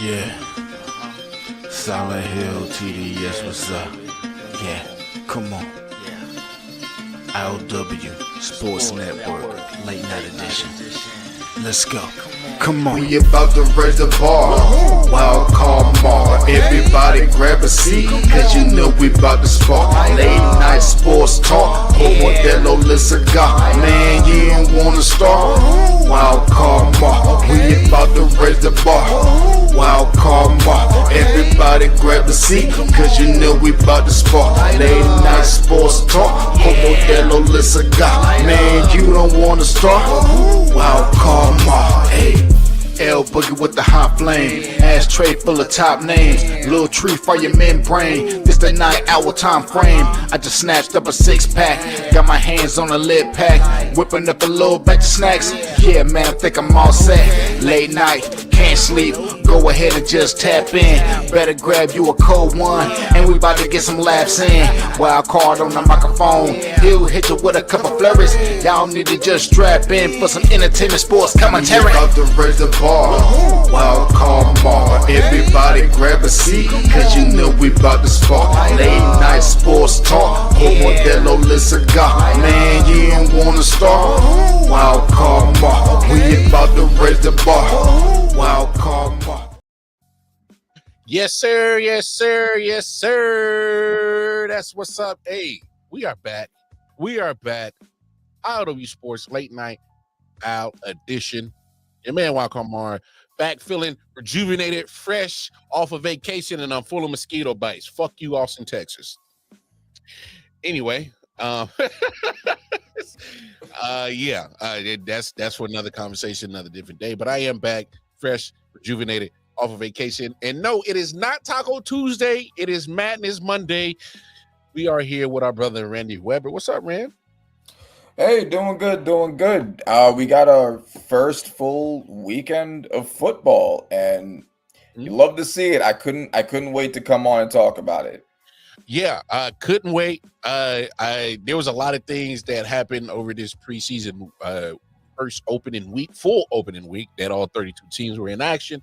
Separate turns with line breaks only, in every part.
Yeah, Silent Hill TDS, what's up? Yeah, come on. I.O.W. Sports Network, late night edition. Let's go. Come on.
We about to raise the bar. Wild card mar. Everybody grab a seat, cause you know we about to spark. Late night sports talk. Modelo Le Cigar. Man, you don't wanna start. Wild card mar. We about to raise the bar. Wild card mar. Everybody grab a seat, cause you know we about to spark. Late night sports talk. Modelo Le Cigar. Man, you don't wanna start. Wild card mar. Hey. L Boogie with the hot flame, ashtray full of top names, little tree for your membrane. This the 9-hour time frame. I just snatched up a 6-pack, got my hands on a lid pack, whipping up a little batch of snacks. Yeah, man, I think I'm all set. Late night, can't sleep. Go ahead and just tap in. Better grab you a cold one, and we about to get some laps in. Wild card on the microphone, he'll hit you with a couple flurries. Y'all need to just strap in for some entertainment sports commentary. About to raise the bar, wild card bar. Everybody grab a seat, cause you know we about to spark. Late night sports talk, Modelo Le Cigar. Man, you don't wanna start. Wild card bar, we about to raise the bar. Wild card bar.
Yes, sir. Yes, sir. Yes, sir. That's what's up. Hey, we are back. We are back. I.O.W. Sports Late Night Out Edition. Your man, Wakamar, back feeling rejuvenated, fresh off of vacation, and I'm full of mosquito bites. Fuck you, Austin, Texas. Anyway, that's for another conversation, another different day. But I am back, fresh, rejuvenated, off of vacation. And no, it is not Taco Tuesday. It is Madness Monday. We are here with our brother Randy Weber. What's up, Rand?
Hey, doing good, doing good. We got our first full weekend of football, and you love to see it. I couldn't wait to come on and talk about it.
Yeah, I couldn't wait. There was a lot of things that happened over this preseason first opening week, full opening week, that all 32 teams were in action.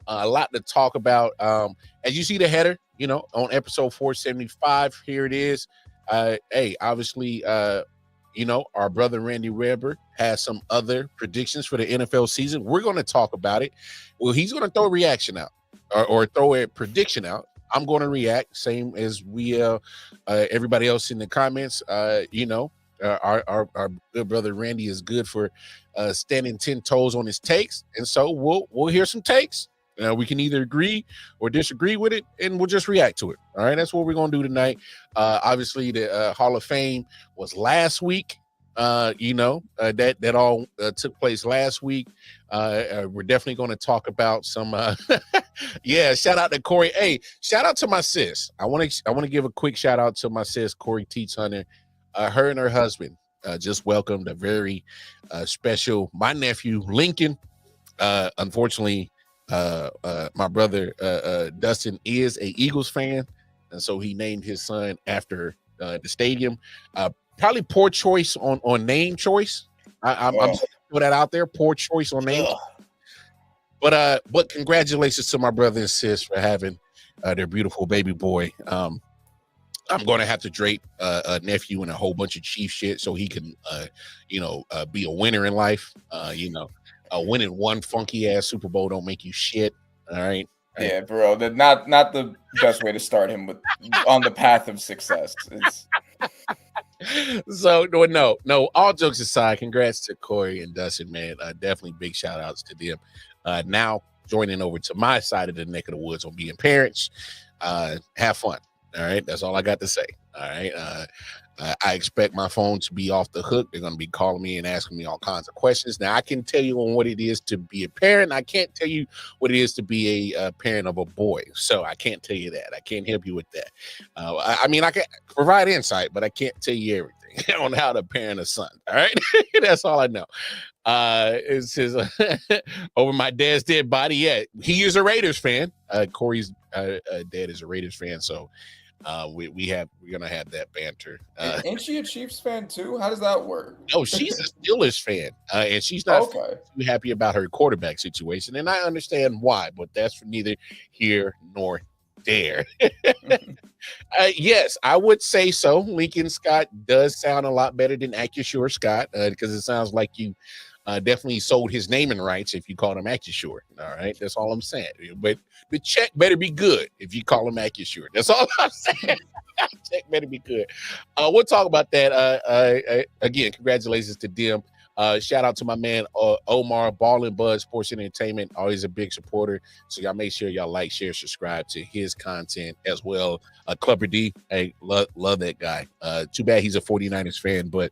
A lot to talk about. As you see the header, on episode 475, here it is. Hey, obviously, our brother Randy Weber has some other predictions for the NFL season. We're going to talk about it. Well, he's going to throw a reaction out or throw a prediction out. I'm going to react, same as we everybody else in the comments. Our good brother Randy is good for standing 10 toes on his takes, and so we'll hear some takes. We can either agree or disagree with it, and we'll just react to it. All right, that's what we're going to do tonight. Obviously, the Hall of Fame was last week. That all took place last week. We're definitely going to talk about some. Shout out to Corey. Hey, shout out to my sis. I want to give a quick shout out to my sis, Corey Teets Hunter. Her and her husband just welcomed a very special, my nephew Lincoln. Unfortunately, my brother Dustin is a Eagles fan, and so he named his son after the stadium. Probably poor choice on name choice. I'm put that out there. Poor choice on name. But congratulations to my brother and sis for having their beautiful baby boy. I'm going to have to drape a nephew in a whole bunch of Chief shit so he can, be a winner in life. Winning one funky ass Super Bowl don't make you shit. All right.
Yeah, bro. Not the best way to start him on the path of success.
So no. All jokes aside, congrats to Corey and Dustin, man. Definitely big shout outs to them. Now joining over to my side of the neck of the woods on being parents. Have fun. All right. That's all I got to say. All right. I expect my phone to be off the hook. They're going to be calling me and asking me all kinds of questions. Now, I can tell you on what it is to be a parent. I can't tell you what it is to be a parent of a boy. So I can't tell you that. I can't help you with that. I can provide insight, but I can't tell you everything on how to parent a son. All right. That's all I know. It's his over my dad's dead body. Yeah, he is a Raiders fan. Corey's dad is a Raiders fan. So we're gonna have that banter.
Ain't she a Chiefs fan too? How does that work?
No, she's a Steelers fan, and she's not
Okay.
too happy about her quarterback situation, and I understand why, but that's for neither here nor there. Yes, I would say so. Lincoln Scott does sound a lot better than AccuSure Scott, because it sounds like you definitely sold his naming rights if you called him AccuSure. All right, that's all I'm saying. But the check better be good if you call him AccuSure. That's all I'm saying. Check better be good. We'll talk about that. Again, congratulations to them. Shout out to my man Omar, Ball and Buzz Sports Entertainment, always a big supporter. So y'all make sure y'all like, share, subscribe to his content as well. Clubber D, hey, love that guy. Too bad he's a 49ers fan, but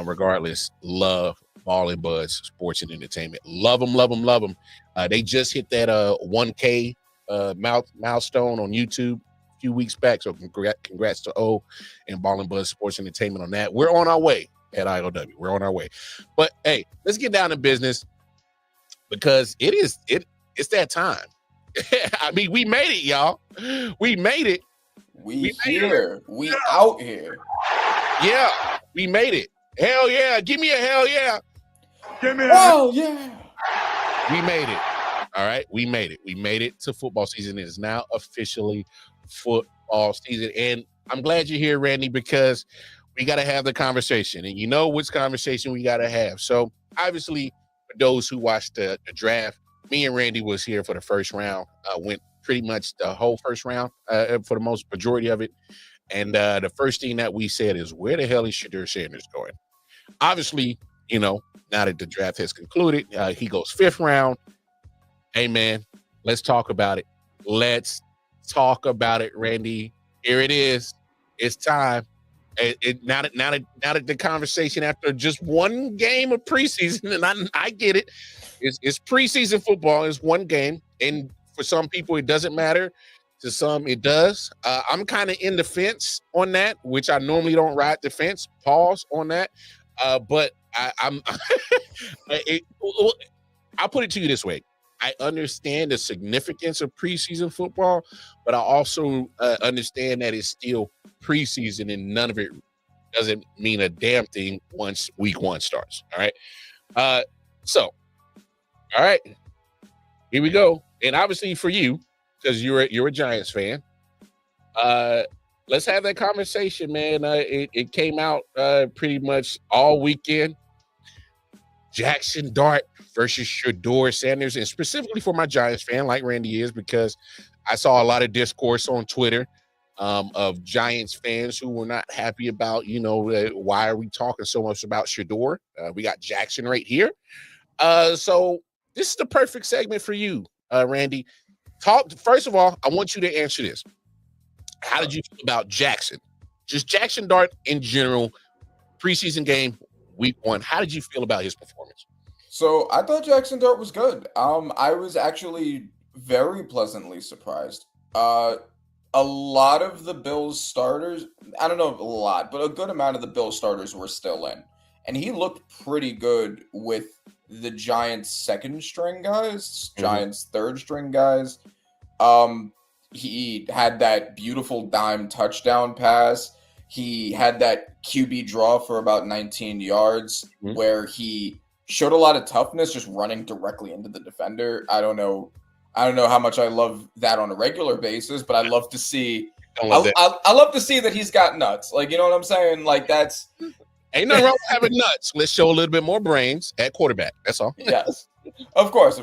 regardless, love Ball and Buzz Sports and Entertainment. Love them, love them, love them. They just hit that 1K milestone on YouTube a few weeks back. So congrats to O and Ball and Buzz Sports Entertainment on that. We're on our way. At I.O.W. We're on our way. But hey, let's get down to business because it's that time. I mean, we made it, y'all. We made it.
We here. We out here.
Yeah, we made it. Hell yeah. Give me a hell yeah.
Give me
Oh yeah.
We made it. All right. We made it. We made it to football season. It is now officially football season. And I'm glad you're here, Randy, because we got to have the conversation, and you know which conversation we got to have. So obviously, for those who watched the draft, me and Randy was here for the first round, went pretty much the whole first round for the most majority of it. And the first thing that we said is, where the hell is Shedeur Sanders going? Obviously, now that the draft has concluded, he goes 5th round. Hey, man, let's talk about it. Let's talk about it, Randy. Here it is. It's time. Now that the conversation after just one game of preseason, and I get it, it's preseason football. It's one game, and for some people it doesn't matter. To some it does. I'm kind of in the fence on that, which I normally don't ride the fence. Pause on that. But I'm. I'll put it to you this way. I understand the significance of preseason football, but I also understand that it's still preseason and none of it doesn't mean a damn thing once week 1 starts. All right. So, all right, here we go. And obviously for you, because you're a Giants fan, let's have that conversation, man. It came out pretty much all weekend. Jaxson Dart versus Shedeur Sanders, and specifically for my Giants fan, like Randy is, because I saw a lot of discourse on Twitter of Giants fans who were not happy about, why are we talking so much about Shedeur? We got Jaxson right here. So this is the perfect segment for you, Randy. First of all, I want you to answer this. How did you feel about Jaxson? Just Jaxson Dart in general, preseason game, week 1. How did you feel about his performance?
So I thought Jaxson Dart was good. I was actually very pleasantly surprised. A lot of the Bills starters, I don't know a lot, but a good amount of the Bills starters were still in. And he looked pretty good with the Giants' second string guys, Giants' third string guys. He had that beautiful dime touchdown pass. He had that QB draw for about 19 yards where he showed a lot of toughness just running directly into the defender. I don't know how much I love that on a regular basis, but I love to see I love to see that he's got nuts. Like, you know what I'm saying? Like, that's
ain't nothing wrong with having nuts. Let's show a little bit more brains at quarterback. That's all.
Yes. Of course.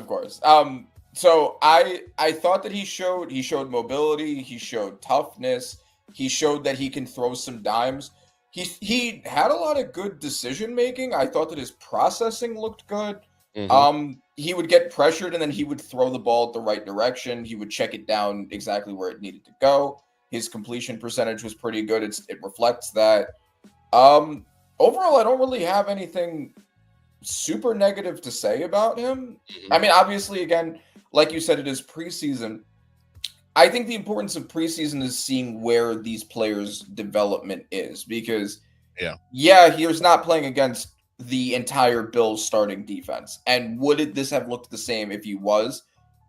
So I thought that he showed mobility, he showed toughness. He showed that he can throw some dimes. He had a lot of good decision making. I thought that his processing looked good. He would get pressured and then he would throw the ball at the right direction. He would check it down exactly where it needed to go. His completion percentage was pretty good. It reflects that. Overall, I don't really have anything super negative to say about him. I mean, obviously, again, like you said, it is preseason. I think the importance of preseason is seeing where these players' development is because, he's not playing against the entire Bills starting defense. And would this have looked the same if he was?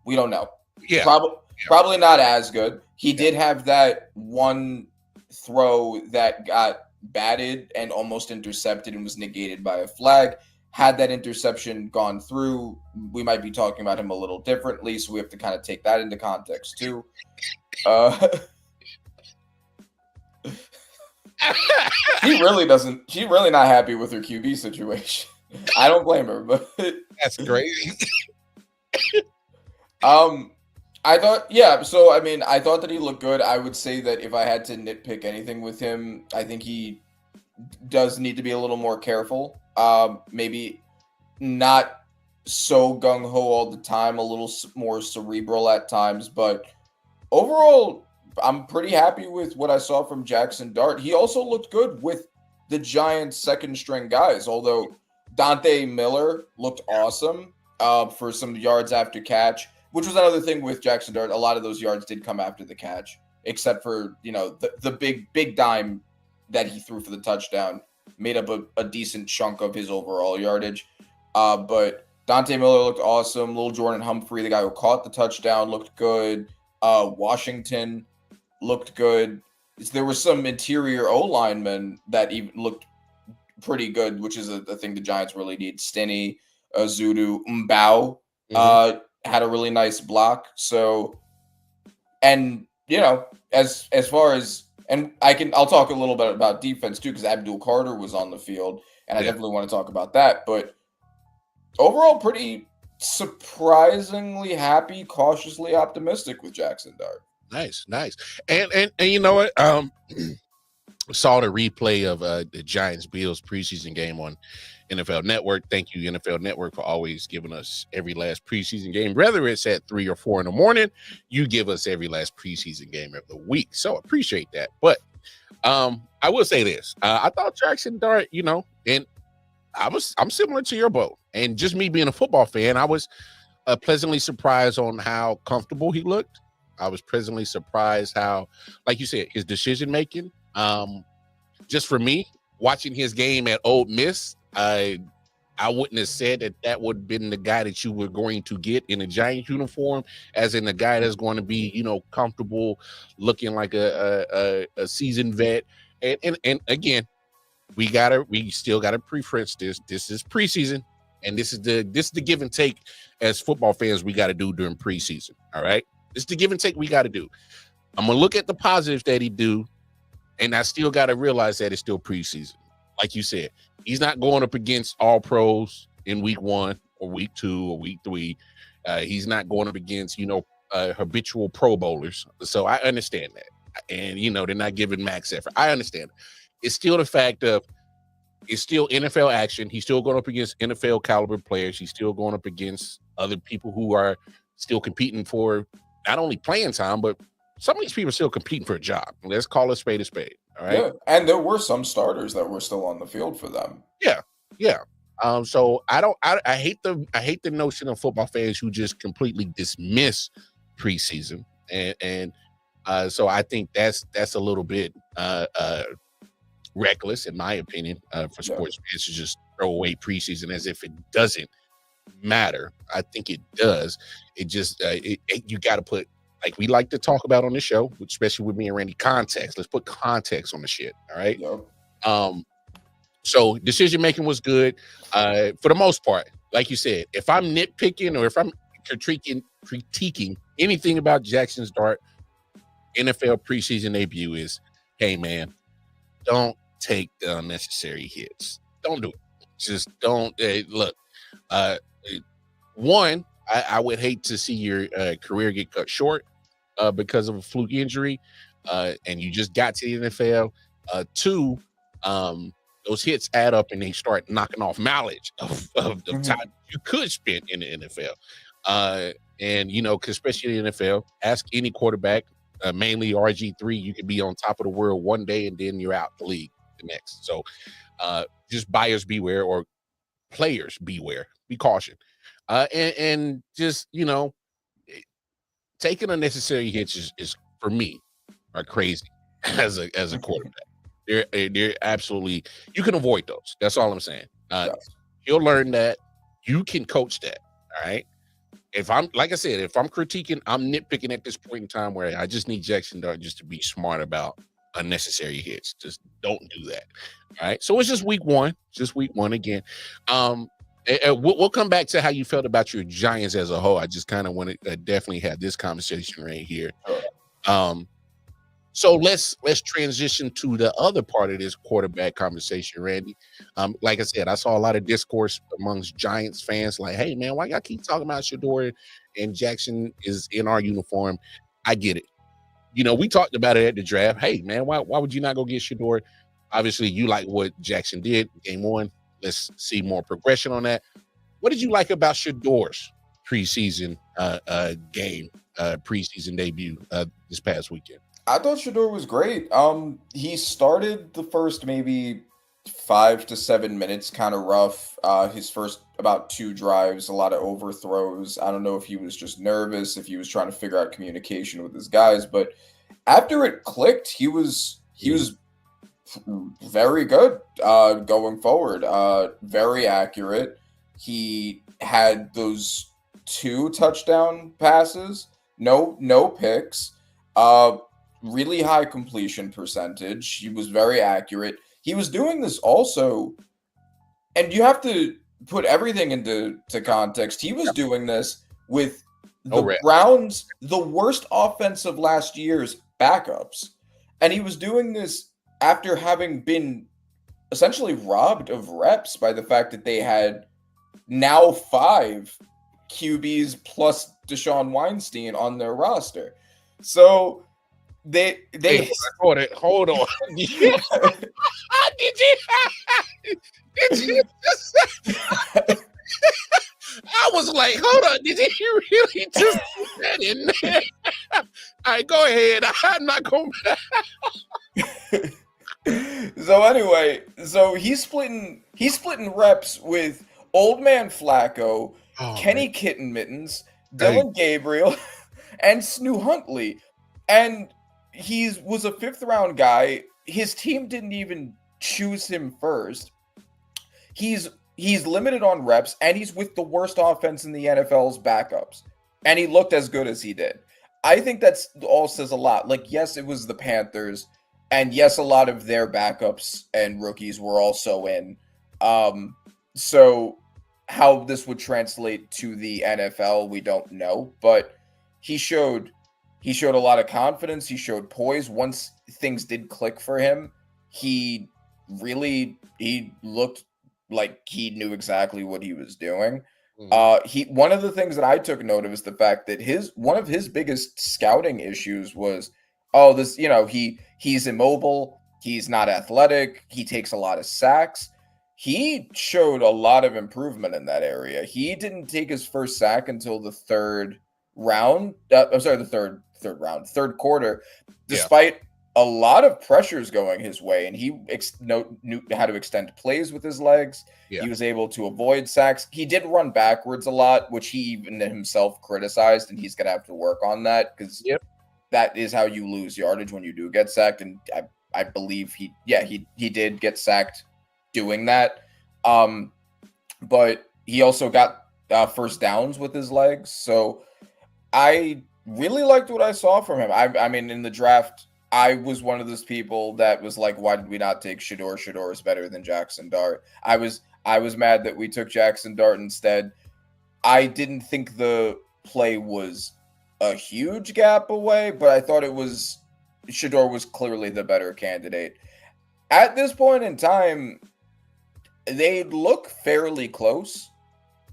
We don't know.
Yeah,
Probably not as good. He did have that one throw that got batted and almost intercepted and was negated by a flag. Had that interception gone through, we might be talking about him a little differently. So we have to kind of take that into context too. She really not happy with her QB situation. I don't blame her, but
That's crazy.
I thought, yeah. So I mean, I thought that he looked good. I would say that if I had to nitpick anything with him, I think he does need to be a little more careful. Maybe not so gung ho all the time. A little more cerebral at times, but overall, I'm pretty happy with what I saw from Jaxson Dart. He also looked good with the Giants' second string guys. Although Dante Miller looked awesome for some yards after catch. Which was another thing with Jaxson Dart. A lot of those yards did come after the catch, except for, the big dime that he threw for the touchdown made up a decent chunk of his overall yardage. But Dante Miller looked awesome. Little Jordan Humphrey, the guy who caught the touchdown, looked good. Washington looked good. There were some interior O-linemen that even looked pretty good, which is a thing the Giants really need. Stinney, Zudu, Mbao. Had a really nice block. So, and as far as, and I'll talk a little bit about defense too, because Abdul Carter was on the field, and I definitely want to talk about that. But overall, pretty surprisingly happy, cautiously optimistic with Jaxson Dart.
Nice. And you know what? Saw the replay of the Giants Bills preseason game on NFL Network. Thank you, NFL Network, for always giving us every last preseason game. Whether it's at 3 or 4 in the morning, you give us every last preseason game of the week. So appreciate that. But I will say this. I thought Jaxson Dart, and I'm similar to your boat. And just me being a football fan, I was pleasantly surprised on how comfortable he looked. I was pleasantly surprised how, like you said, his decision making. Just for me, watching his game at Ole Miss, I wouldn't have said that would have been the guy that you were going to get in a Giants uniform, as in the guy that's going to be, comfortable, looking like a seasoned vet. And again, we still gotta preference this. This is preseason, and this is the give and take as football fans we got to do during preseason. All right, this is the give and take we got to do. I'm gonna look at the positives that he do, and I still got to realize that it's still preseason. Like you said, he's not going up against all pros in week 1 or week 2 or week 3. He's not going up against, habitual Pro Bowlers. So I understand that. And, they're not giving max effort. I understand. It's still the fact of it's still NFL action. He's still going up against NFL caliber players. He's still going up against other people who are still competing for not only playing time, but some of these people are still competing for a job. Let's call a spade a spade. All right.
Yeah, and there were some starters that were still on the field for them.
Yeah. So I hate the notion of football fans who just completely dismiss preseason, and so I think that's a little bit reckless, in my opinion, for sports fans to just throw away preseason as if it doesn't matter. I think it does. It just you got to put, like we like to talk about on the show, especially with me and Randy, context. Let's put context on the shit. All right.
Yep.
So decision making was good for the most part. Like you said, if I'm nitpicking or if I'm critiquing anything about Jaxson Dart NFL preseason debut is, hey man, don't take the unnecessary hits. Don't do it. Just don't. Look, one, I would hate to see your career get cut short because of a fluke injury, and you just got to the NFL. Two, those hits add up and they start knocking off mileage of time you could spend in the NFL. And, especially in the NFL, ask any quarterback, mainly RG3, you could be on top of the world one day and then you're out the league the next. So just buyers beware, or players beware, be caution. And just, taking unnecessary hits is for me, are crazy as a quarterback. They're absolutely, you can avoid those. That's all I'm saying. You'll learn that. You can coach that. All right. if I'm like I said, if I'm critiquing, I'm nitpicking at this point in time where I just need Jaxson Dart just to be smart about unnecessary hits. Just don't do that. All right. So it's just week one. Just week one again. We'll come back to how you felt about your Giants as a whole. I just kind of want to definitely have this conversation right here. So let's transition to the other part of this quarterback conversation, Randy. Like I said, I saw a lot of discourse amongst Giants fans, like, "Hey man, why y'all keep talking about Shedeur and Jaxson is in our uniform?" I get it. You know, we talked about it at the draft. Hey man, why would you not go get Shedeur? Obviously, you like what Jaxson did game one. Let's see more progression on that. What did you like about Shedeur's preseason game, preseason debut this past weekend?
I thought Shedeur was great. He started the first maybe 5 to 7 minutes kind of rough. His first about 2 drives, a lot of overthrows. I don't know if he was just nervous, if he was trying to figure out communication with his guys, but after it clicked, he was very good going forward. Very accurate. He had those 2 touchdown passes, no picks. Really high completion percentage. He was very accurate. He was doing this also, and you have to put everything into context. He was doing this with the Browns, the worst offense of last year's backups. And he was doing this after having been essentially robbed of reps by the fact that they had now 5 QBs plus Deshaun Weinstein on their roster. So they
hold on. Did you just I was like, hold on, did you really just put that in there? All right, go ahead. I'm not going back.
So anyway, so he's splitting reps with Old Man Flacco, Kenny Kitten Mittens, Dylan Gabriel, and Snu Huntley. And he was a 5th round guy. His team didn't even choose him first. He's limited on reps, and he's with the worst offense in the NFL's backups. And he looked as good as he did. I think that's all says a lot. Like, yes, it was the Panthers, and yes, a lot of their backups and rookies were also in. So how this would translate to the NFL, we don't know. But he showed a lot of confidence. He showed poise. Once things did click for him, he looked like he knew exactly what he was doing. One of the things that I took note of is the fact that one of his biggest scouting issues was, he's immobile, he's not athletic, he takes a lot of sacks. He showed a lot of improvement in that area. He didn't take his first sack until the third quarter, despite a lot of pressures going his way, and he knew how to extend plays with his legs. He was able to avoid sacks. He did run backwards a lot, which he even himself criticized, and he's going to have to work on that because that is how you lose yardage when you do get sacked. And I believe he did get sacked doing that. But he also got first downs with his legs. So I really liked what I saw from him. I mean, in the draft, I was one of those people that was like, why did we not take Shedeur? Shedeur is better than Jaxson Dart. I was mad that we took Jaxson Dart instead. I didn't think the play was a huge gap away, but I thought Shedeur was clearly the better candidate. At this point in time, they look fairly close,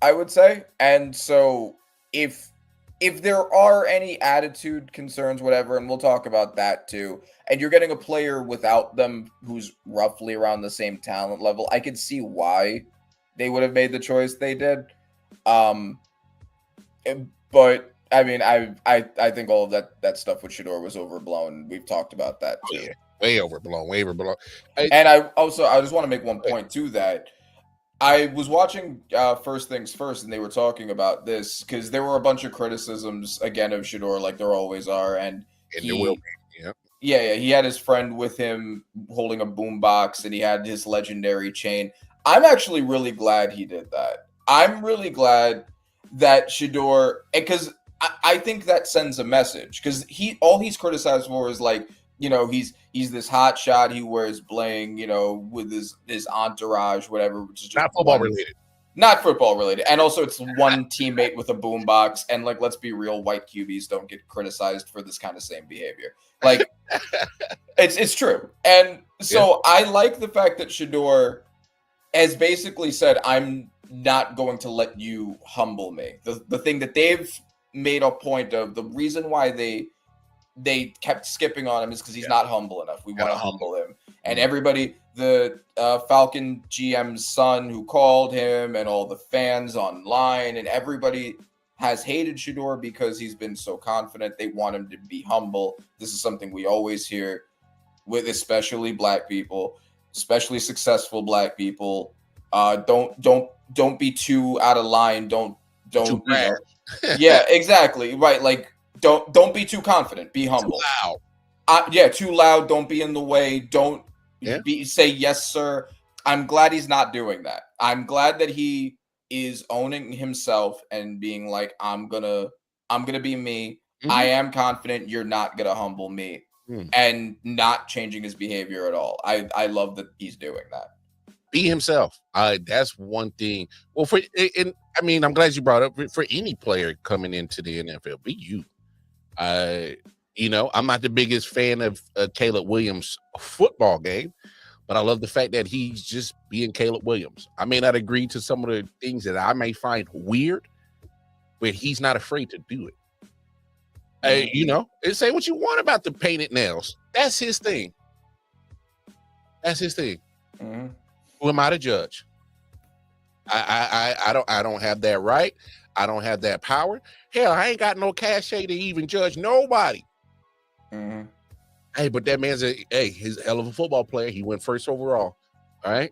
I would say. And so if there are any attitude concerns, whatever, and we'll talk about that too, and you're getting a player without them who's roughly around the same talent level, I could see why they would have made the choice they did. But I mean, I think all of that stuff with Shedeur was overblown. We've talked about that too.
Yeah. Way overblown.
And I just want to make one point too, that I was watching First Things First, and they were talking about this because there were a bunch of criticisms again of Shedeur, like there always are, and
there will be.
He had his friend with him holding a boombox, and he had his legendary chain. I'm actually really glad he did that. I'm really glad. that Shedeur, because I think that sends a message, because all he's criticized for is like, he's this hot shot, he wears bling, with his entourage, whatever, which is just
Not football related.
Not football related. And also it's one teammate with a boombox. And like, let's be real, white QBs don't get criticized for this kind of same behavior. Like, it's true. And so I like the fact that Shedeur has basically said, I'm not going to let you humble me. The thing that they've made a point of, the reason why they kept skipping on him is because he's not humble enough. We want to humble him. And everybody, the Falcon GM's son who called him, and all the fans online, and everybody has hated Shedeur because he's been so confident. They want him to be humble. This is something we always hear with especially black people, especially successful black people. Don't be too out of line. Don't yeah, exactly. Right. Like, don't be too confident. Be humble.
Too loud.
Too loud. Don't be in the way. Don't say yes, sir. I'm glad he's not doing that. I'm glad that he is owning himself and being like, I'm gonna be me. Mm-hmm. I am confident. You're not gonna humble me, and not changing his behavior at all. I love that he's doing that.
Be himself. That's one thing. Well, I'm glad you brought up for any player coming into the NFL. Be you. I'm not the biggest fan of Caleb Williams' football game, but I love the fact that he's just being Caleb Williams. I may not agree to some of the things that I may find weird, but he's not afraid to do it. And say what you want about the painted nails. That's his thing. Mm-hmm. Who am I to judge? I don't have that right. I don't have that power. Hell, I ain't got no cachet to even judge nobody. Mm-hmm. Hey, but that man's he's a hell of a football player. He went first overall. All right.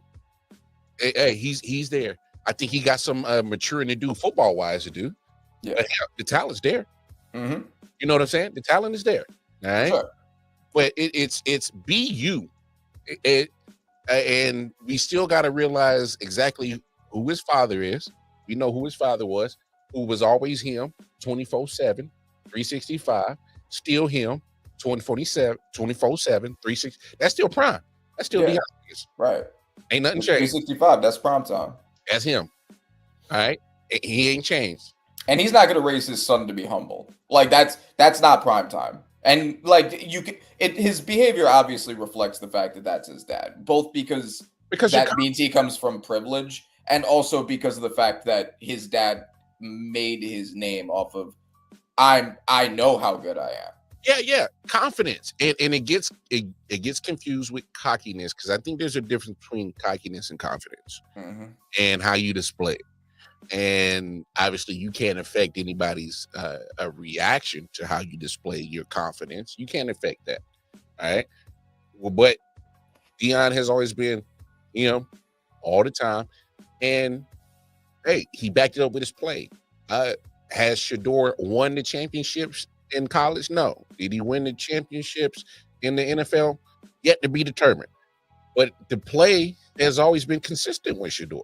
Hey, he's there. I think he got some maturing to do football wise to do. Yeah. But hell, the talent's there. Mm-hmm. You know what I'm saying? The talent is there. All right. Sure. But it's be you. And we still got to realize exactly who his father is. We know who his father was, who was always him, 24/7, 365, still him, 24/7, 360. That's still prime. That's still the obvious.
Right.
Ain't nothing changed.
365, that's prime time.
That's him. All right. He ain't changed.
And he's not going to raise his son to be humble. Like, that's not prime time. And like, his behavior obviously reflects the fact that that's his dad, both because that means he comes from privilege, and also because of the fact that his dad made his name off of I know how good I am.
Yeah, confidence, and it gets confused with cockiness, because I think there's a difference between cockiness and confidence, and how you display it. And obviously, you can't affect anybody's a reaction to how you display your confidence. You can't affect that, all right? Well, but Deion has always been, all the time, and hey, he backed it up with his play. Has Shedeur won the championships in college? No. Did he win the championships in the NFL? Yet to be determined. But the play has always been consistent with Shedeur.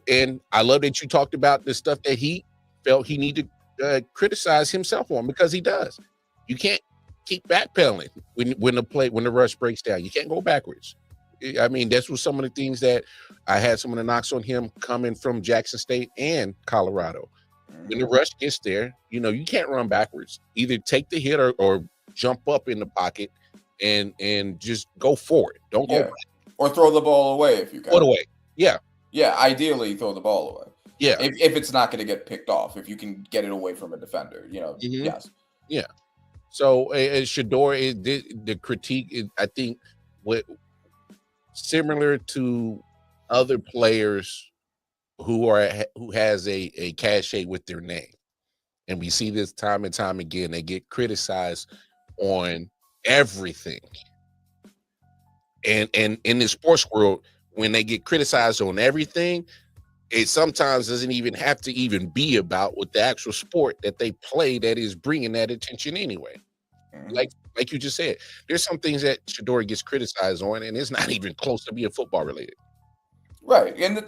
And I love that you talked about the stuff that he felt he needed to criticize himself on, because he does. You can't keep backpedaling when the rush breaks down. You can't go backwards. I mean, that's what some of the things that I had some of the knocks on him coming from Jackson State and Colorado. When the rush gets there, you can't run backwards. Either take the hit or jump up in the pocket and just go forward. Don't go back.
Or throw the ball away if you can.
Throw it away. Yeah.
Yeah, ideally throw the ball away.
Yeah.
If it's not going to get picked off, if you can get it away from a defender, yes.
Yeah. So Shedeur, the critique is, I think, similar to other players who has a cachet with their name. And we see this time and time again. They get criticized on everything. And in the sports world, when they get criticized on everything, it sometimes doesn't even have to even be about what the actual sport that they play that is bringing that attention anyway. Like you just said, there's some things that Shedeur gets criticized on, and it's not even close to being football related.
Right, and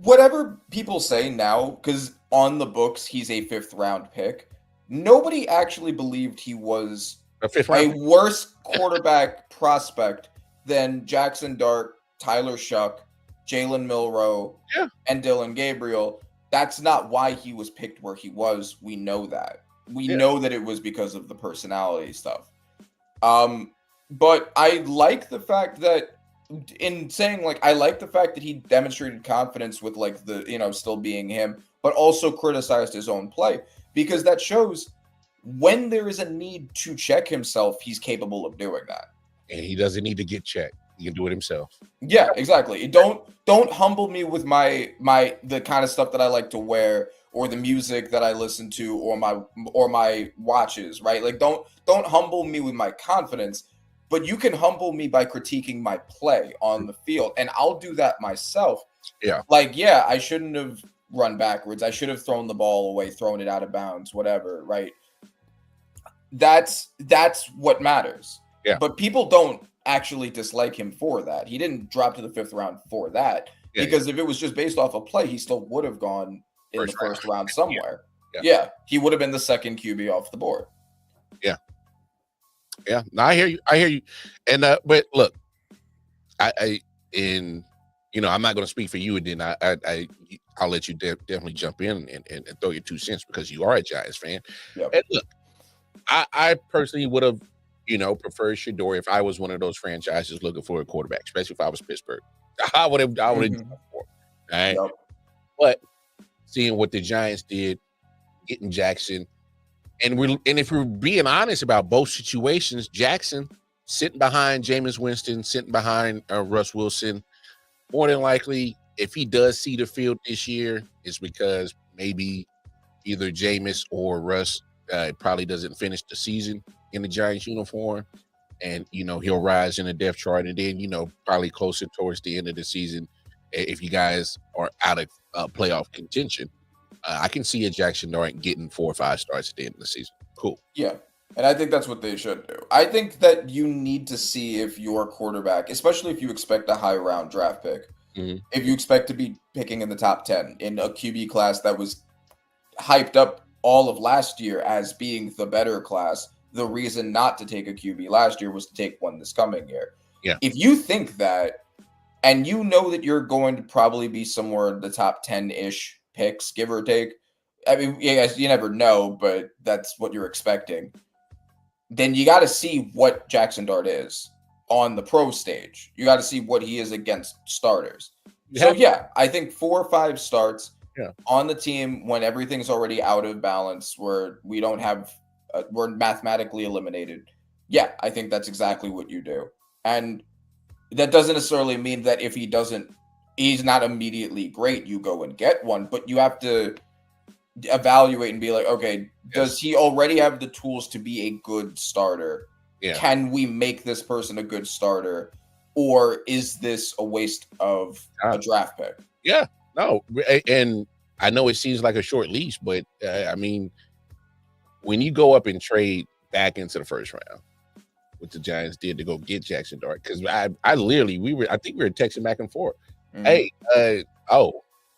whatever people say now, because on the books he's a 5th-round pick, nobody actually believed he was
A 5th
a
round pick.
worse quarterback prospect than Jaxson Dart, Tyler Shuck, Jalen Milroe,
Yeah.
and Dylan Gabriel. That's not why he was picked where he was. We know that. We know that it was because of the personality stuff. But I like the fact that in saying, like, I like the fact that he demonstrated confidence with, like, the, you know, still being him, but also criticized his own play, because that shows when there is a need to check himself, he's capable of doing that.
And he doesn't need to get checked. He can do it himself.
Yeah, exactly. Don't humble me with the kind of stuff that I like to wear, or the music that I listen to, or my watches, right? Like, don't humble me with my confidence, but you can humble me by critiquing my play on the field, and I'll do that myself.
Yeah.
Like, yeah, I shouldn't have run backwards. I should have thrown the ball away, thrown it out of bounds, whatever, right? That's what matters.
Yeah.
But people don't actually dislike him for that. He didn't drop to the 5th round for that, because if it was just based off of play, he still would have gone in the first round somewhere. Yeah, he would have been the 2nd QB off the board.
Yeah, no, I hear you. And but look, I and you know, I'm not going to speak for you, and then I'll let you definitely jump in and throw your 2 cents, because you are a Giants fan.
Yep.
And look, I personally would have, you know, preferred Shedeur if I was one of those franchises looking for a quarterback, especially if I was Pittsburgh. I would have done it for him, right?
Yep.
But seeing what the Giants did, getting Jaxson, and if we're being honest about both situations, Jaxson sitting behind Jameis Winston, sitting behind Russ Wilson, more than likely, if he does see the field this year, it's because maybe either Jameis or Russ probably doesn't finish the season in the Giants uniform, and you know, he'll rise in the depth chart, and then, you know, probably closer towards the end of the season, if you guys are out of playoff contention, I can see a Jaxson Dart getting 4 or 5 starts at the end of the season. Cool.
Yeah. And I think that's what they should do. I think that you need to see if your quarterback, especially if you expect a high round draft pick, if you expect to be picking in the top 10 in a QB class that was hyped up all of last year as being the better class, the reason not to take a QB last year was to take one this coming year.
Yeah.
If you think that, and you know that you're going to probably be somewhere in the top 10-ish picks, give or take, I mean, yes, you never know, but that's what you're expecting, then you got to see what Jaxson Dart is on the pro stage. You got to see what he is against starters. So, yeah, I think 4 or 5 starts on the team when everything's already out of balance, where we don't have we're mathematically eliminated. Yeah, I think that's exactly what you do. And that doesn't necessarily mean that if he's not immediately great, you go and get one, but you have to evaluate and be like, okay, does he already have the tools to be a good starter?
Yeah.
Can we make this person a good starter, or is this a waste of a draft pick?
Yeah, no, and I know it seems like a short leash, but I mean, when you go up and trade back into the first round, what the Giants did to go get Jaxson Dart, because I literally I think we were texting back and forth. Hey,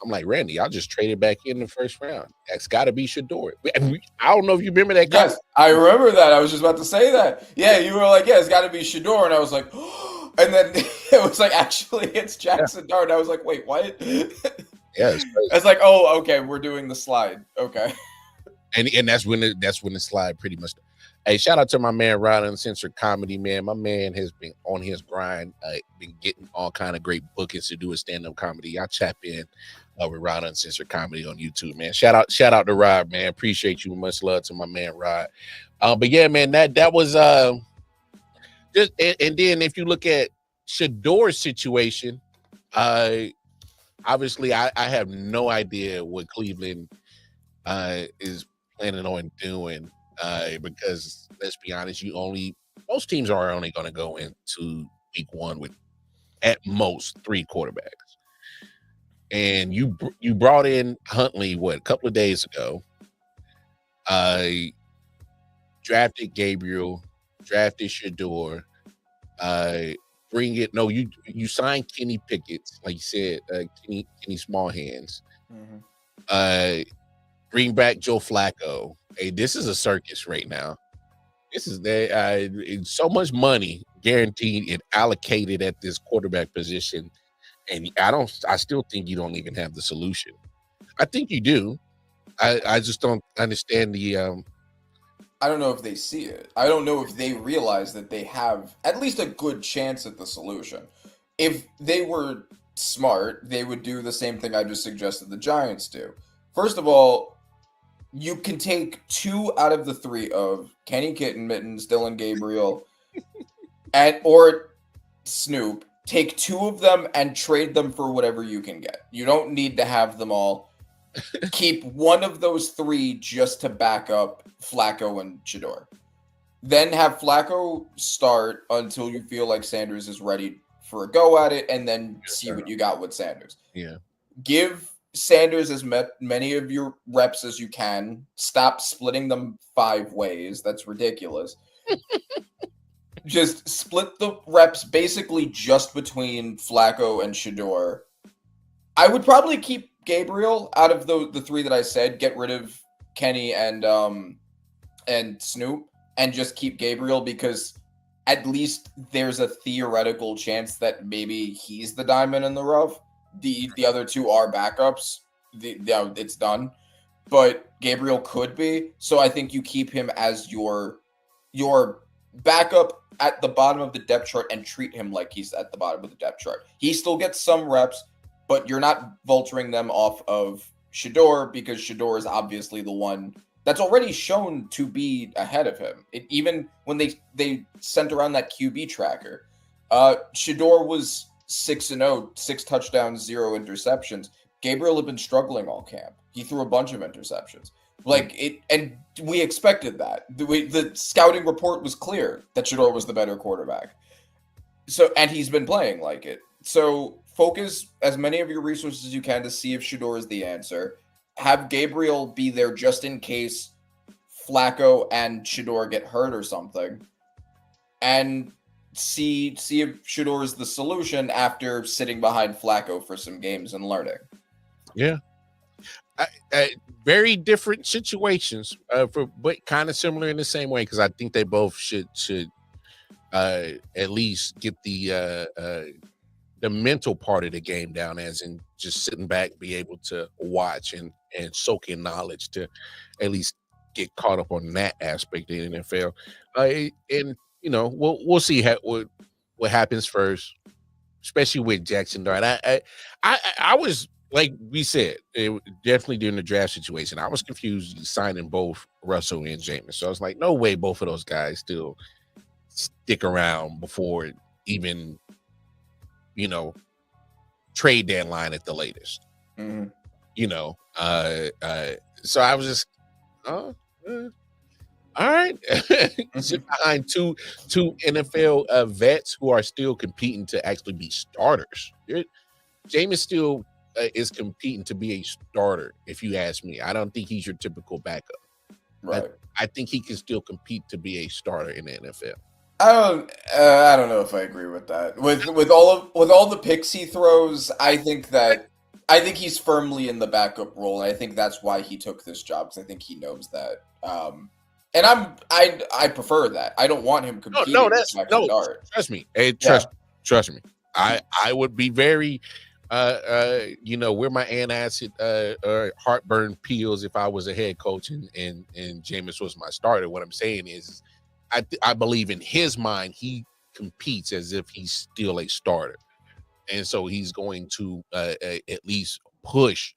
I'm like, Randy, I'll just trade it back in the first round. That's got to be Shedeur. I don't know if you remember that.
Yes, I remember that. I was just about to say that. Yeah, you were like, yeah, it's got to be Shedeur. And I was like, oh, and then it was like, actually, it's Jaxson Dart. I was like, wait, what?
Yeah,
it's like, oh, okay, we're doing the slide. Okay.
And that's when the slide pretty much. Hey, shout out to my man Rod Uncensored Comedy, man. My man has been on his grind, been getting all kind of great bookings to do a stand-up comedy. Y'all tap in with Rod Uncensored Comedy on YouTube, man. Shout out to Rod, man. Appreciate you. Much love to my man Rod. But yeah, man, that was just, and then if you look at Shedeur's situation, obviously I have no idea what Cleveland is planning on doing. Because let's be honest, most teams are only going to go into week 1 with at most 3 quarterbacks, and you brought in Huntley a couple of days ago. Drafted Gabriel, drafted Shedeur, bring it. No, you signed Kenny Pickett, like you said, Kenny Small Hands. Bring back Joe Flacco. Hey, this is a circus right now. This is so much money guaranteed and allocated at this quarterback position, and I still think you don't even have the solution. I think you do. I just don't understand the.
I don't know if they see it. I don't know if they realize that they have at least a good chance at the solution. If they were smart, they would do the same thing I just suggested the Giants do. First of all, you can take 2 out of the 3 of Kenny Kitten Mittens, Dylan Gabriel, or Snoop. Take 2 of them and trade them for whatever you can get. You don't need to have them all. Keep one of those 3 just to back up Flacco and Shedeur. Then have Flacco start until you feel like Sanders is ready for a go at it, and then see what you got with Sanders.
Yeah.
Give Sanders as many of your reps as you can. Stop splitting them 5 ways. That's ridiculous. Just split the reps basically just between Flacco and Shedeur. I would probably keep Gabriel out of the 3 that I said. Get rid of Kenny and Snoop, and just keep Gabriel, because at least there's a theoretical chance that maybe he's the diamond in the rough. The other 2 are backups. It's done. But Gabriel could be. So I think you keep him as your backup at the bottom of the depth chart and treat him like he's at the bottom of the depth chart. He still gets some reps, but you're not vulturing them off of Shedeur, because Shedeur is obviously the one that's already shown to be ahead of him. Even when they sent around that QB tracker, Shedeur was 6-0, 6 touchdowns, 0 interceptions. Gabriel had been struggling all camp. He threw a bunch of interceptions. And we expected that. The scouting report was clear that Shedeur was the better quarterback. So, and he's been playing like it. So focus as many of your resources as you can to see if Shedeur is the answer. Have Gabriel be there just in case Flacco and Shedeur get hurt or something. And see if Shedeur is the solution after sitting behind Flacco for some games and learning.
Yeah. Very different situations, but kind of similar in the same way, because I think they both should at least get the mental part of the game down, as in just sitting back, be able to watch and soak in knowledge to at least get caught up on that aspect of the NFL. And we'll see what happens first, especially with Jaxson Dart. I was, like we said, definitely during the draft situation, I was confused signing both Russell and Jameis. So I was like, no way both of those guys still stick around before even, trade deadline at the latest.
Mm-hmm.
So I was just, all right. Sit behind two NFL vets who are still competing to actually be starters. Jameis still is competing to be a starter, if you ask me. I don't think he's your typical backup.
Right.
I think he can still compete to be a starter in the NFL.
I don't know if I agree with that. With all the picks he throws, I think he's firmly in the backup role, and I think that's why he took this job, because I think he knows that. And I prefer that. I don't want him competing.
Trust me. Hey, trust me. I would be very where my antacid heartburn peels if I was a head coach and Jameis was my starter. What I'm saying is I believe in his mind he competes as if he's still a starter, and so he's going to at least push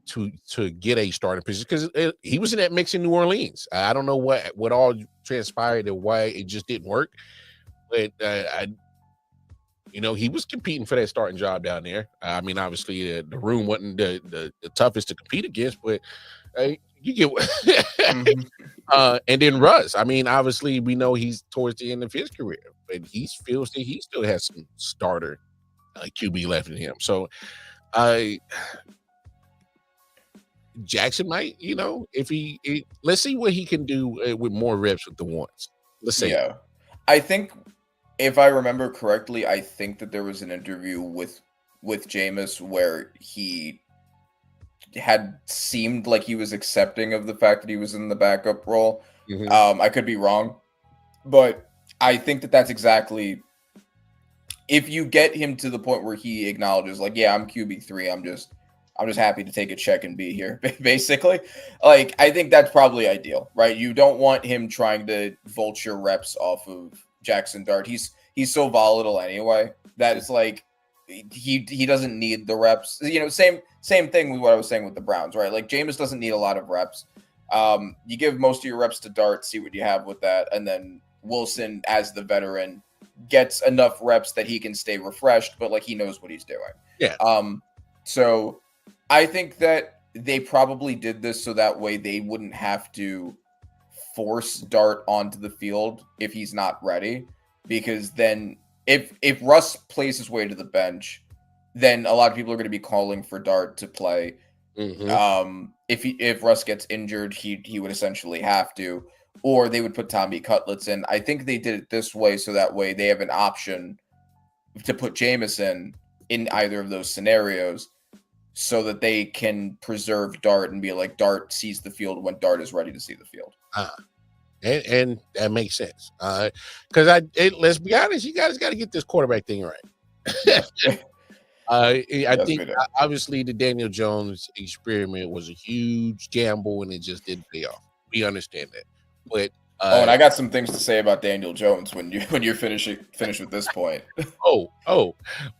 to get a starting position, because he was in that mix in New Orleans. I don't know what all transpired and why it just didn't work, but he was competing for that starting job down there. I mean, obviously the room wasn't the toughest to compete against, but you get
Mm-hmm.
and then Russ. I mean, obviously we know he's towards the end of his career, but he feels that he still has some starter QB left in him. So Jaxson might, let's see what he can do with more reps with the ones. Let's say.
Yeah. I think if I remember correctly, I think that there was an interview with Jameis where he had seemed like he was accepting of the fact that he was in the backup role. I could be wrong, but I think that that's exactly, if you get him to the point where he acknowledges, like, yeah, I'm QB3, I'm just happy to take a check and be here, basically. Like, I think that's probably ideal, right? You don't want him trying to vulture reps off of Jaxson Dart. He's so volatile anyway that it's like he doesn't need the reps. You know, same thing with what I was saying with the Browns, right? Like, Jameis doesn't need a lot of reps. You give most of your reps to Dart, see what you have with that, and then Wilson, as the veteran, gets enough reps that he can stay refreshed, but like he knows what he's doing.
Yeah.
So I think that they probably did this so that way they wouldn't have to force Dart onto the field if he's not ready, because then if Russ plays his way to the bench, then a lot of people are going to be calling for Dart to play. If Russ gets injured, he would essentially have to, or they would put Tommy Cutlets in. I think they did it this way so that way they have an option to put Jameis in either of those scenarios, so that they can preserve Dart and be like, Dart sees the field when Dart is ready to see the field.
And that makes sense. Because let's be honest, you guys got to get this quarterback thing right. I think obviously the Daniel Jones experiment was a huge gamble and it just didn't pay off. We understand that, but
and I got some things to say about Daniel Jones when you're finished with this point.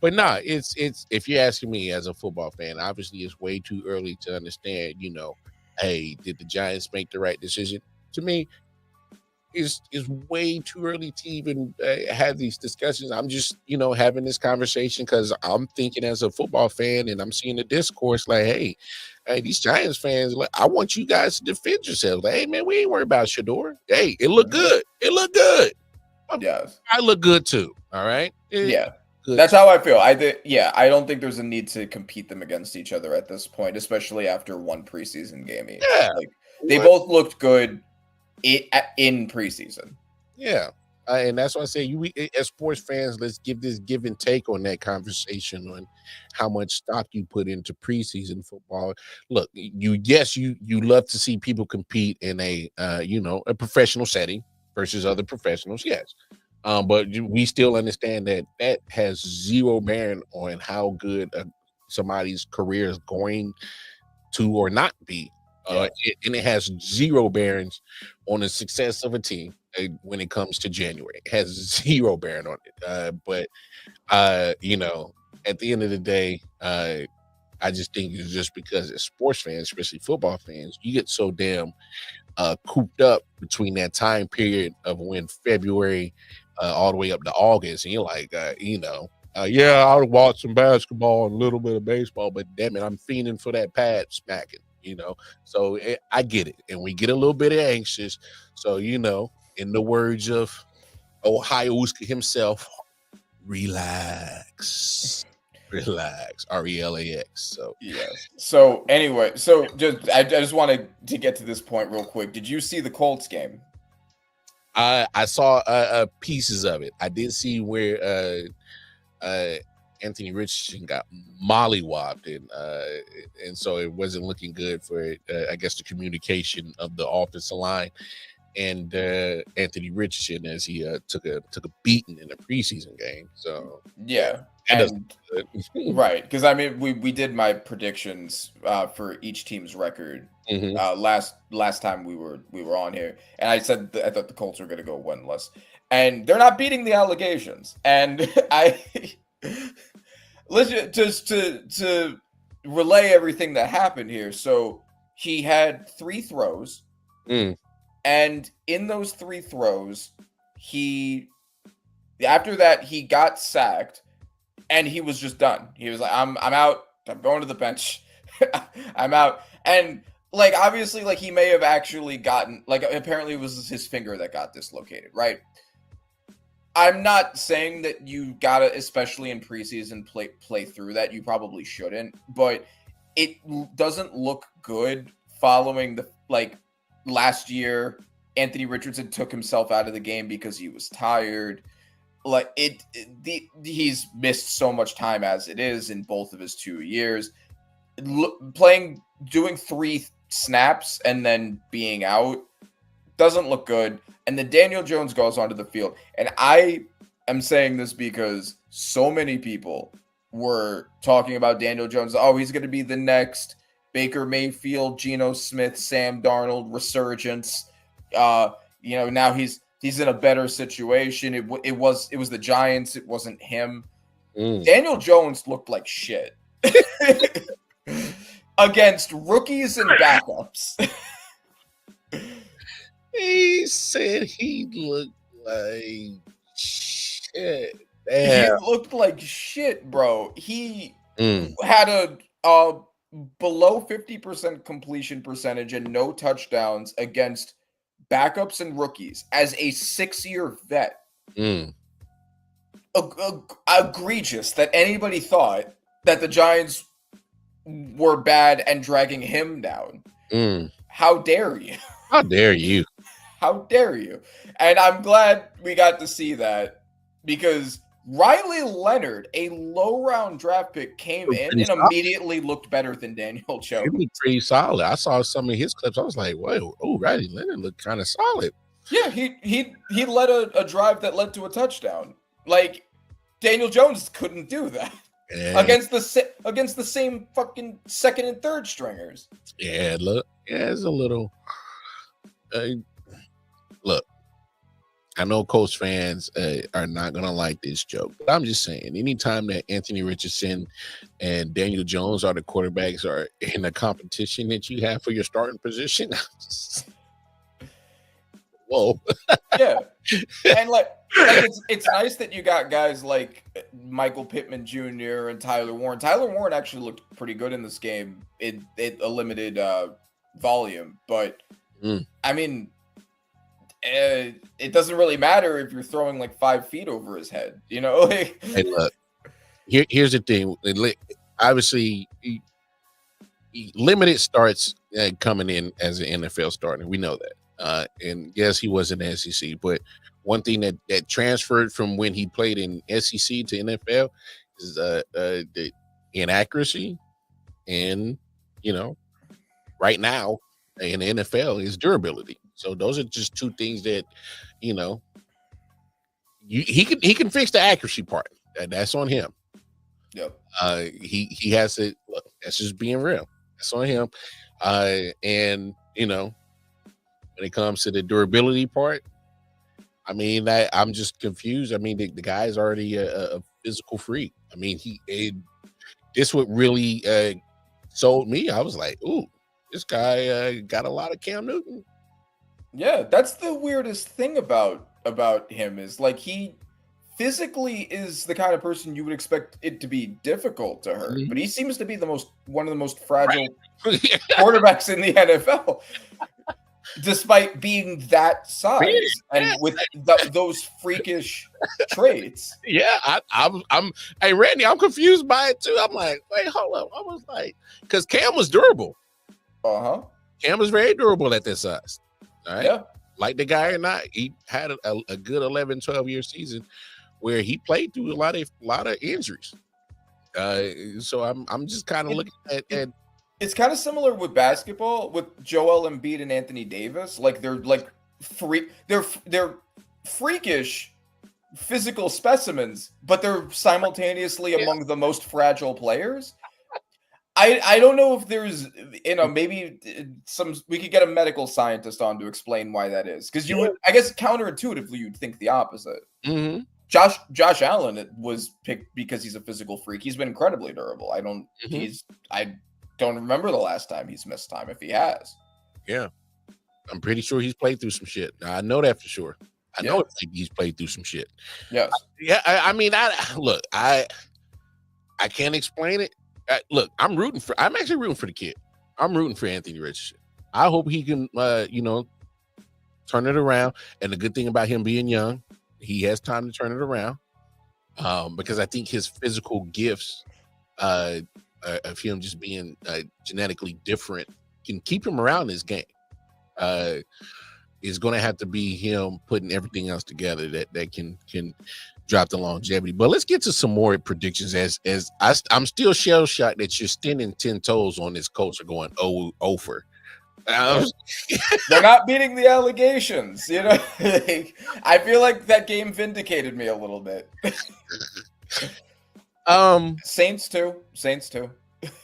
But nah, it's if you're asking me as a football fan, obviously it's way too early to understand. You know, hey, did the Giants make the right decision? To me, is way too early to even have these discussions. I'm just, having this conversation because I'm thinking as a football fan and I'm seeing the discourse like, hey, these Giants fans, I want you guys to defend yourselves. Like, hey, man, we ain't worried about Shedeur. Hey, it looked good. It looked good.
Yes.
I look good too. All right.
Yeah. That's how I feel. I don't think there's a need to compete them against each other at this point, especially after one preseason game each.
Yeah.
Like, they both looked good in preseason.
Yeah. And that's why I say, we as sports fans, let's give this give and take on that conversation on how much stock you put into preseason football. Look, you love to see people compete in a a professional setting versus other professionals, yes. But we still understand that has zero bearing on how good somebody's career is going to or not be. And it has zero bearings on the success of a team when it comes to January. It has zero bearing on it. But at the end of the day, I just think it's just because as sports fans, especially football fans, you get so damn cooped up between that time period of when February all the way up to August, and you're like, I'll watch some basketball and a little bit of baseball, but damn it, I'm fiending for that pad smacking. So I get it, and we get a little bit anxious. So in the words of Ohio himself, relax, RELAX. So
yes. So anyway, I just wanted to get to this point real quick. Did you see the Colts game?
I saw pieces of it. I did see where Anthony Richardson got mollywopped, and so it wasn't looking good for I guess the communication of the offensive line and Anthony Richardson as he took a beating in a preseason game. So
yeah, right, because I mean we did my predictions for each team's record last time we were on here, and I said I thought the Colts were going to go winless, and they're not beating the allegations, and let's just to relay everything that happened here. So he had 3 throws, and in those 3 throws, after that he got sacked, and he was just done. He was like, "I'm out. I'm going to the bench. I'm out." And like obviously, like he may have actually gotten apparently it was his finger that got dislocated, right? I'm not saying that you gotta, especially in preseason, play through that. You probably shouldn't, but it doesn't look good following last year. Anthony Richardson took himself out of the game because he was tired. like he's missed so much time as it is in both of his 2 years. Doing 3 snaps and then being out doesn't look good. And then Daniel Jones goes onto the field. And I am saying this because so many people were talking about Daniel Jones. Oh, he's going to be the next Baker Mayfield, Geno Smith, Sam Darnold resurgence. Now he's in a better situation. It was the Giants. It wasn't him. Daniel Jones looked like shit against rookies and backups.
He said he looked like shit.
Damn. He looked like shit, bro. He had a below 50% completion percentage and no touchdowns against backups and rookies as a 6-year vet. Egregious that anybody thought that the Giants were bad and dragging him down. How dare you?
How dare you?
How dare you? And I'm glad we got to see that because Riley Leonard, a low-round draft pick, came in and immediately looked better than Daniel Jones.
He looked pretty solid. I saw some of his clips. I was like, whoa, Riley Leonard looked kind of solid.
Yeah, he led a drive that led to a touchdown. Like, Daniel Jones couldn't do that. Yeah. Against the same fucking second and third stringers.
Yeah, look. Yeah, it's a little... look, I know Colts fans are not going to like this joke, but I'm just saying, anytime that Anthony Richardson and Daniel Jones are the quarterbacks are in the competition that you have for your starting position, whoa. Yeah.
And like it's nice that you got guys like Michael Pittman Jr. and Tyler Warren. Tyler Warren actually looked pretty good in this game. It a limited volume, but I mean, it doesn't really matter if you're throwing like 5 feet over his head, you know? Hey,
look, here's the thing. Obviously, limited starts coming in as an NFL starter. We know that. And yes, he was in the SEC, but one thing that transferred from when he played in SEC to NFL is the inaccuracy, and right now in the NFL is durability. So those are just 2 things that he can fix the accuracy part. That's on him.
Yep.
He has to look. That's just being real. That's on him. And when it comes to the durability part, I mean, I'm just confused. I mean, the guy's already a physical freak. I mean, this what really sold me. I was like, ooh, this guy got a lot of Cam Newton.
Yeah, that's the weirdest thing about him is like he physically is the kind of person you would expect it to be difficult to hurt, but he seems to be one of the most fragile quarterbacks in the NFL. Despite being that size and with those freakish traits.
Yeah, I'm hey Randy, I'm confused by it too. I'm like, wait, hold up. I was like, because Cam was durable. Cam was very durable at this size. All right. Yeah. Like the guy or not, he had a good 11, 12-year season where he played through a lot of injuries. So I'm just kind of looking at
it's kind of similar with basketball with Joel Embiid and Anthony Davis. Like they're like they're freakish physical specimens, but they're simultaneously among the most fragile players. I don't know if there's maybe we could get a medical scientist on to explain why that is, because you would, I guess, counterintuitively you'd think the opposite.
Mm-hmm.
Josh Allen was picked because he's a physical freak. He's been incredibly durable. I don't remember the last time he's missed time, if he has. Yeah.
I'm pretty sure he's played through some shit. I know that for sure. I know he's played through some shit.
Yes.
I mean, I can't explain it. Look, I'm actually rooting for the kid. I'm rooting for Anthony Richardson. I hope he can, turn it around. And the good thing about him being young, he has time to turn it around. Because I think his physical gifts, of him just being genetically different, can keep him around this game. it's going to have to be him putting everything else together that can drop the longevity. But let's get to some more predictions. I'm still shell shocked that you're standing 10 toes on this coach going over.
They're not beating the allegations, you know. I feel like that game vindicated me a little bit. Saints too.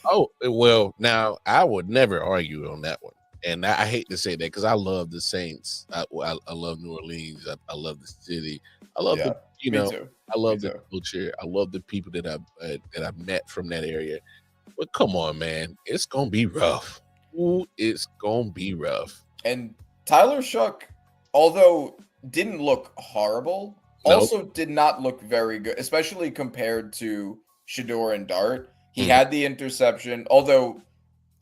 Oh well, now I would never argue on that one, and I hate to say that because I love the Saints. I love New Orleans. I love the city. I love the I love the culture. I love the people that I've met from that area. But come on, man, it's gonna be rough. Ooh, it's gonna be rough.
And Tyler Shough, although didn't look horrible, also did not look very good, especially compared to Shedeur and Dart. He had the interception, although,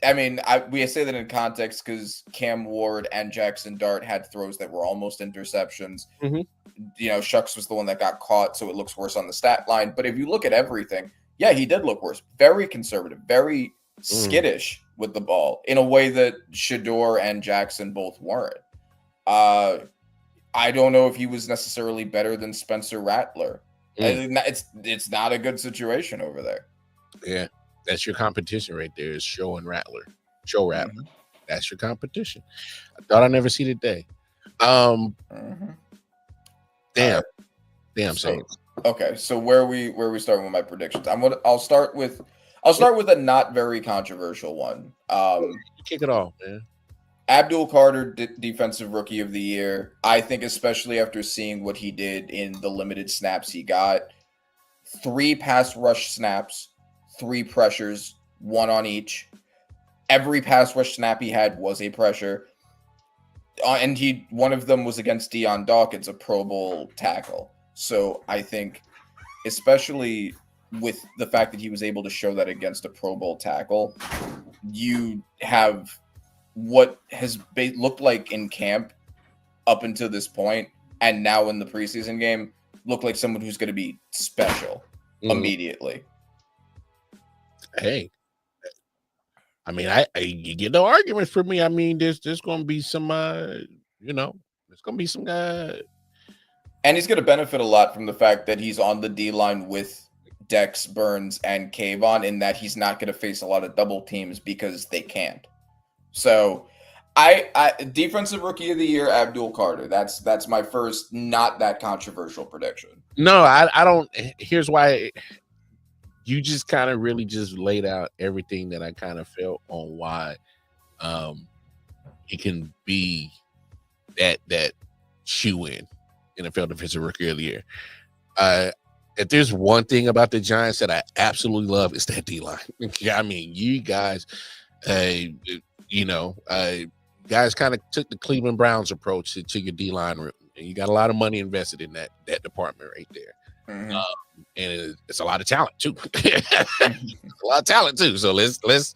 I mean, we say that in context because Cam Ward and Jaxson Dart had throws that were almost interceptions. You know, Shucks was the one that got caught, so it looks worse on the stat line. But if you look at everything, yeah, he did look worse. Very conservative, very skittish with the ball in a way that Shedeur and Jaxson both weren't. I don't know if he was necessarily better than Spencer Rattler. It's not a good situation over there.
Yeah, that's your competition right there. Is Show Rattler. That's your competition. I thought I'd never see the day. Damn. Saints.
Okay, so where we starting with my predictions? I'll start with a not very controversial one.
Kick it off, man.
Abdul Carter, Defensive Rookie of the Year. I think, especially after seeing what he did in the limited snaps he got, 3 pass rush snaps, 3 pressures, 1 on each. Every pass rush snap he had was a pressure. And one of them was against Deion Dawkins, a Pro Bowl tackle. So I think, especially with the fact that he was able to show that against a Pro Bowl tackle, you have what has looked like in camp up until this point, and now in the preseason game, look like someone who's going to be special immediately.
Hey, I mean, you get no arguments for me. I mean, there's going to be some, there's going to be some guy.
And he's going to benefit a lot from the fact that he's on the D-line with Dex, Burns, and Kayvon, in that he's not going to face a lot of double teams because they can't. So, I Defensive Rookie of the Year, Abdul Carter. That's my first not that controversial prediction.
No, I don't. Here's why. You just kind of really just laid out everything that I kind of felt on why he can be that shoe-in NFL Defensive Rookie of the Year. If there's one thing about the Giants that I absolutely love, it's that D-line. I mean, you guys, guys kind of took the Cleveland Browns approach to your D-line route, and you got a lot of money invested in that department right there. And it's a lot of talent too. So let's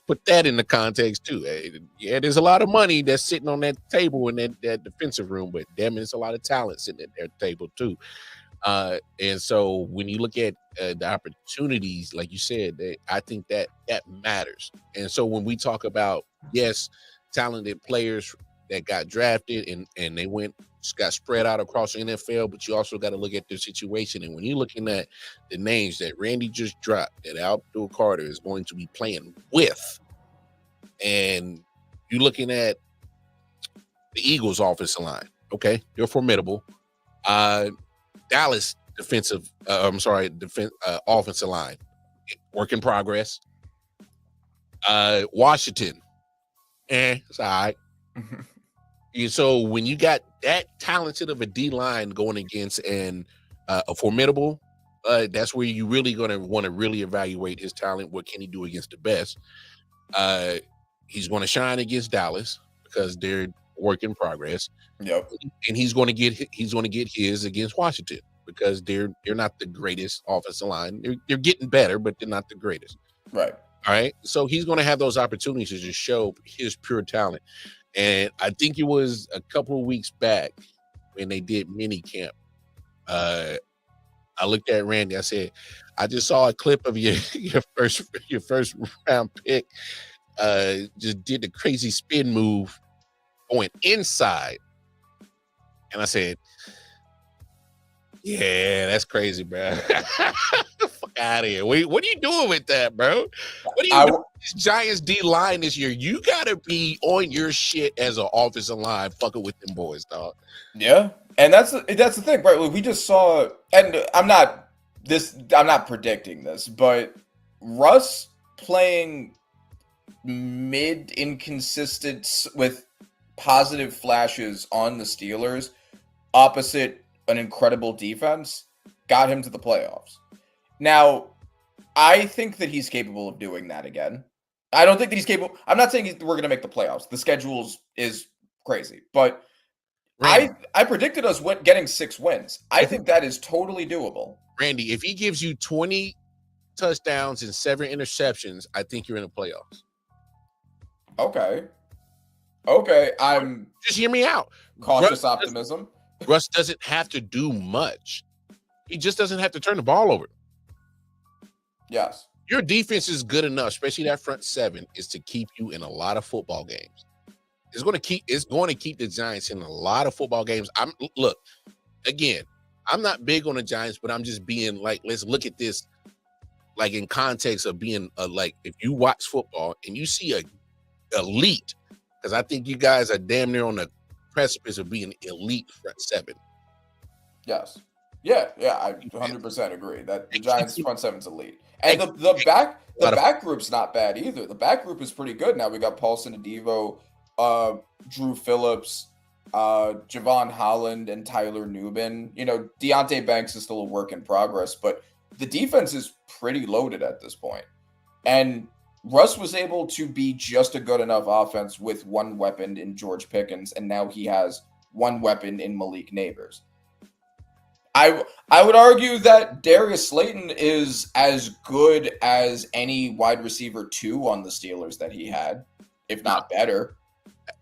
put that in the context too. Yeah, there's a lot of money that's sitting on that table in that defensive room, but damn it, it's a lot of talent sitting at their table too. And so when you look at the opportunities, like you said, I think that matters. And so when we talk about, yes, talented players that got drafted and they got spread out across the NFL, but you also got to look at their situation. And when you're looking at the names that Randy just dropped, that Abdul Carter is going to be playing with, and you're looking at the Eagles' offensive line, okay, they're formidable. Dallas offensive line, work in progress. Washington, it's all right. So when you got that talented of a D-line going against a formidable, that's where you really going to want to really evaluate his talent. What can he do against the best? He's going to shine against Dallas because they're work in progress.
Yep.
And he's going to get his against Washington because they're not the greatest offensive line. They're getting better, but they're not the greatest.
Right.
All right. So he's going to have those opportunities to just show his pure talent. And I think it was a couple of weeks back when they did mini camp. I looked at Randy. I said, I just saw a clip of your first round pick. Just did the crazy spin move going inside. And I said, yeah, that's crazy, bro. Fuck out of here. What are you doing with that, bro? What are you doing with this Giants D line this year? You gotta be on your shit as an offensive line, fucking with them boys, dog.
Yeah, and that's the thing, right? We just saw, and I'm not predicting this, but Russ playing mid inconsistent with positive flashes on the Steelers opposite an incredible defense got him to the playoffs. Now, I think that he's capable of doing that again. I don't think that he's capable. I'm not saying we're going to make the playoffs. The schedule is crazy, but Randy, I predicted us getting 6 wins. I think that is totally doable.
Randy, if he gives you 20 touchdowns and 7 interceptions, I think you're in the playoffs.
Okay. I'm
just hear me out.
Cautious optimism.
Russ doesn't have to do much. He just doesn't have to turn the ball over.
Yes.
Your defense is good enough, especially that front 7, is to keep you in a lot of football games. It's going to keep the Giants in a lot of football games. Look, again, I'm not big on the Giants, but I'm just being like, let's look at this like in context of being like, if you watch football and you see a elite, because I think you guys are damn near on the precipice of being elite front 7.
Yes. Yeah, I 100% agree that the Giants front 7's elite. And the back group's not bad either. The back group is pretty good now. We got Paulson Adebo, Drew Phillips, Javon Holland, and Tyler Nubin. You know, Deontay Banks is still a work in progress, but the defense is pretty loaded at this point. And Russ was able to be just a good enough offense with one weapon in George Pickens, and now he has one weapon in Malik Neighbors. I would argue that Darius Slayton is as good as any wide receiver 2 on the Steelers that he had, if not better.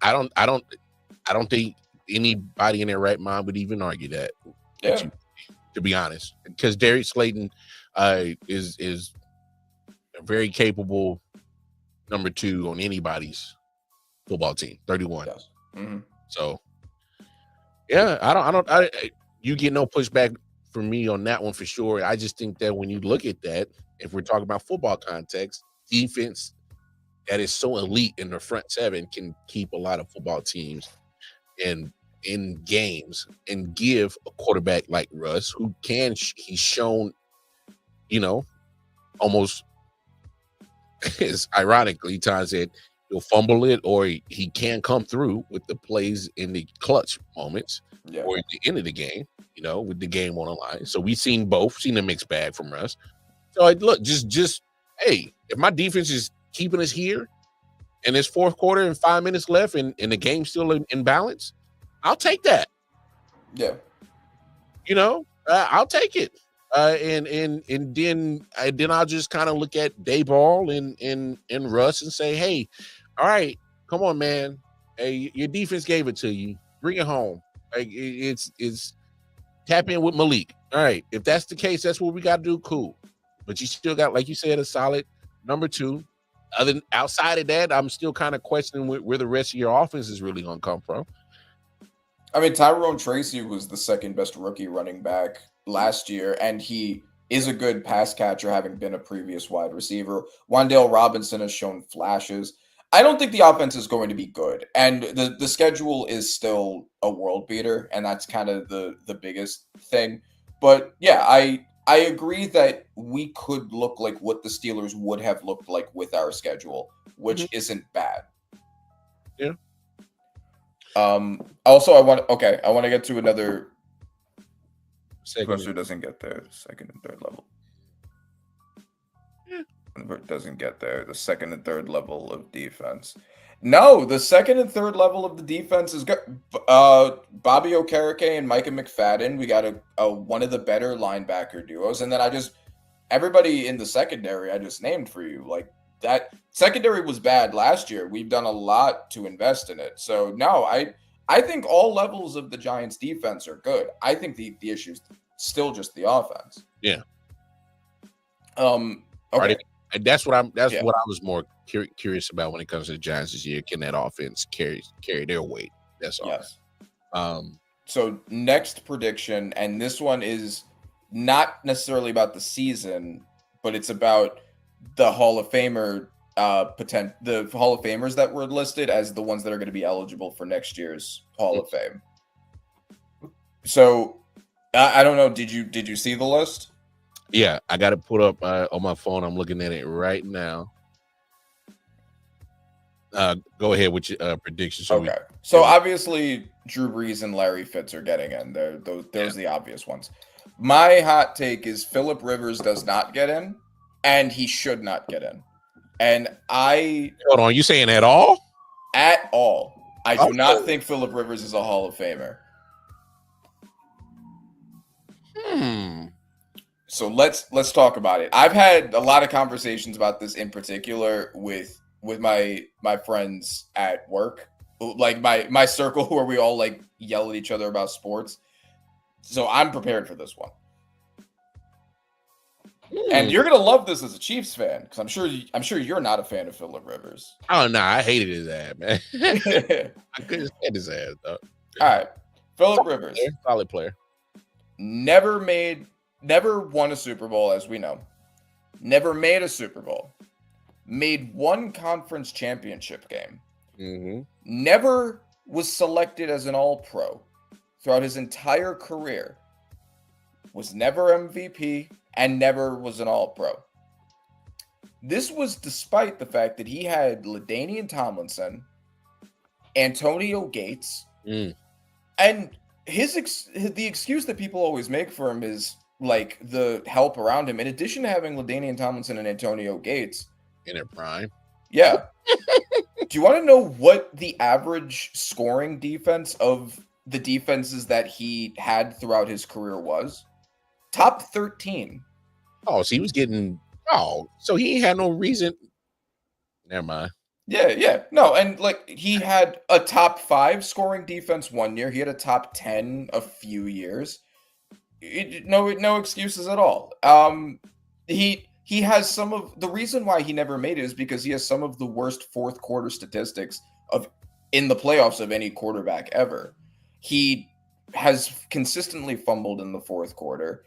I don't think anybody in their right mind would even argue that.
Yeah.
To be honest, because Darius Slayton is a very capable number 2 on anybody's football team. 31.
Yes. Mm-hmm.
So, yeah, you get no pushback from me on that one for sure. I just think that when you look at that, if we're talking about football context, defense that is so elite in the front 7 can keep a lot of football teams in games and give a quarterback like Russ, who he's shown, you know, almost is ironically times that he'll fumble it or he can come through with the plays in the clutch moments.
Yeah.
Or at the end of the game, you know, with the game on the line. So we've seen a mixed bag from Russ. So look, just hey, if my defense is keeping us here and it's 4th quarter and 5 minutes left and the game's still in balance, I'll take that.
Yeah.
You know, I'll take it. And then I'll just kind of look at Dayball and Russ and say, hey, all right, come on, man. Hey, your defense gave it to you. Bring it home. Like it's tap in with Malik. All right, if that's the case, that's what we got to do. Cool, but you still got, like you said, a solid number 2. Outside of that, I'm still kind of questioning where the rest of your offense is really going to come from.
I mean, Tyrone Tracy was the 2nd best rookie running back last year, and he is a good pass catcher, having been a previous wide receiver. Wan'Dale Robinson has shown flashes. I don't think the offense is going to be good, and the schedule is still a world beater, and that's kind of the biggest thing. But yeah, I agree that we could look like what the Steelers would have looked like with our schedule, which isn't bad.
Yeah.
Also, I want to get to another.
Second
doesn't get there. 2nd and 3rd level. It doesn't get there. The 2nd and 3rd level of defense. No, the 2nd and 3rd level of the defense is good. Bobby Okereke and Micah McFadden. We got a one of the better linebacker duos, and then everybody in the secondary I just named for you. Like, that secondary was bad last year. We've done a lot to invest in it. So no, I think all levels of the Giants defense are good. I think the issue is still just the offense.
Yeah.
Okay.
Right. That's what I was more curious about when it comes to the Giants this year. Can that offense carry their weight? That's all.
Yes.
Um,
So next prediction, and this one is not necessarily about the season, but it's about the Hall of Famer the Hall of Famers that were listed as the ones that are going to be eligible for next year's Hall of Fame. So I don't know. Did you see the list?
yeah, I got it put up on my phone. I'm looking at it right now. Go ahead with your predictions.
Okay. So obviously Drew Brees and Larry Fitz are getting in. Those are the obvious ones. My hot take is Phillip Rivers does not get in, and he should not get in. And
Hold on, you saying at all?
At all. I do not think Phillip Rivers is a Hall of Famer. So let's talk about it. I've had a lot of conversations about this in particular with my friends at work, like my circle where we all like yell at each other about sports. So I'm prepared for this one. And you're gonna love this as a Chiefs fan, because I'm sure you're not a fan of Phillip Rivers.
Oh no, I hated his ass, man. I couldn't stand his ass though.
All right, Phillip Rivers,
solid player.
Never won a Super Bowl, as we know. Never made a Super Bowl. Made one conference championship game.
Mm-hmm.
Never was selected as an All-Pro throughout his entire career. Was never MVP and never was an All-Pro. This was despite the fact that he had LaDainian Tomlinson, Antonio Gates, and the excuse that people always make for him is like the help around him. In addition to having LaDainian Tomlinson and Antonio Gates
in their prime.
Yeah. Do you want to know what the average scoring defense of the defenses that he had throughout his career was? Top 13.
Oh, so he was getting. Oh, so he had no reason. Never mind.
Yeah. No, and like he had a top 5 scoring defense one year. He had a top 10 a few years. No excuses at all. He has some of the reason why he never made it is because he has some of the worst fourth quarter statistics in the playoffs of any quarterback ever. He has consistently fumbled in the fourth quarter.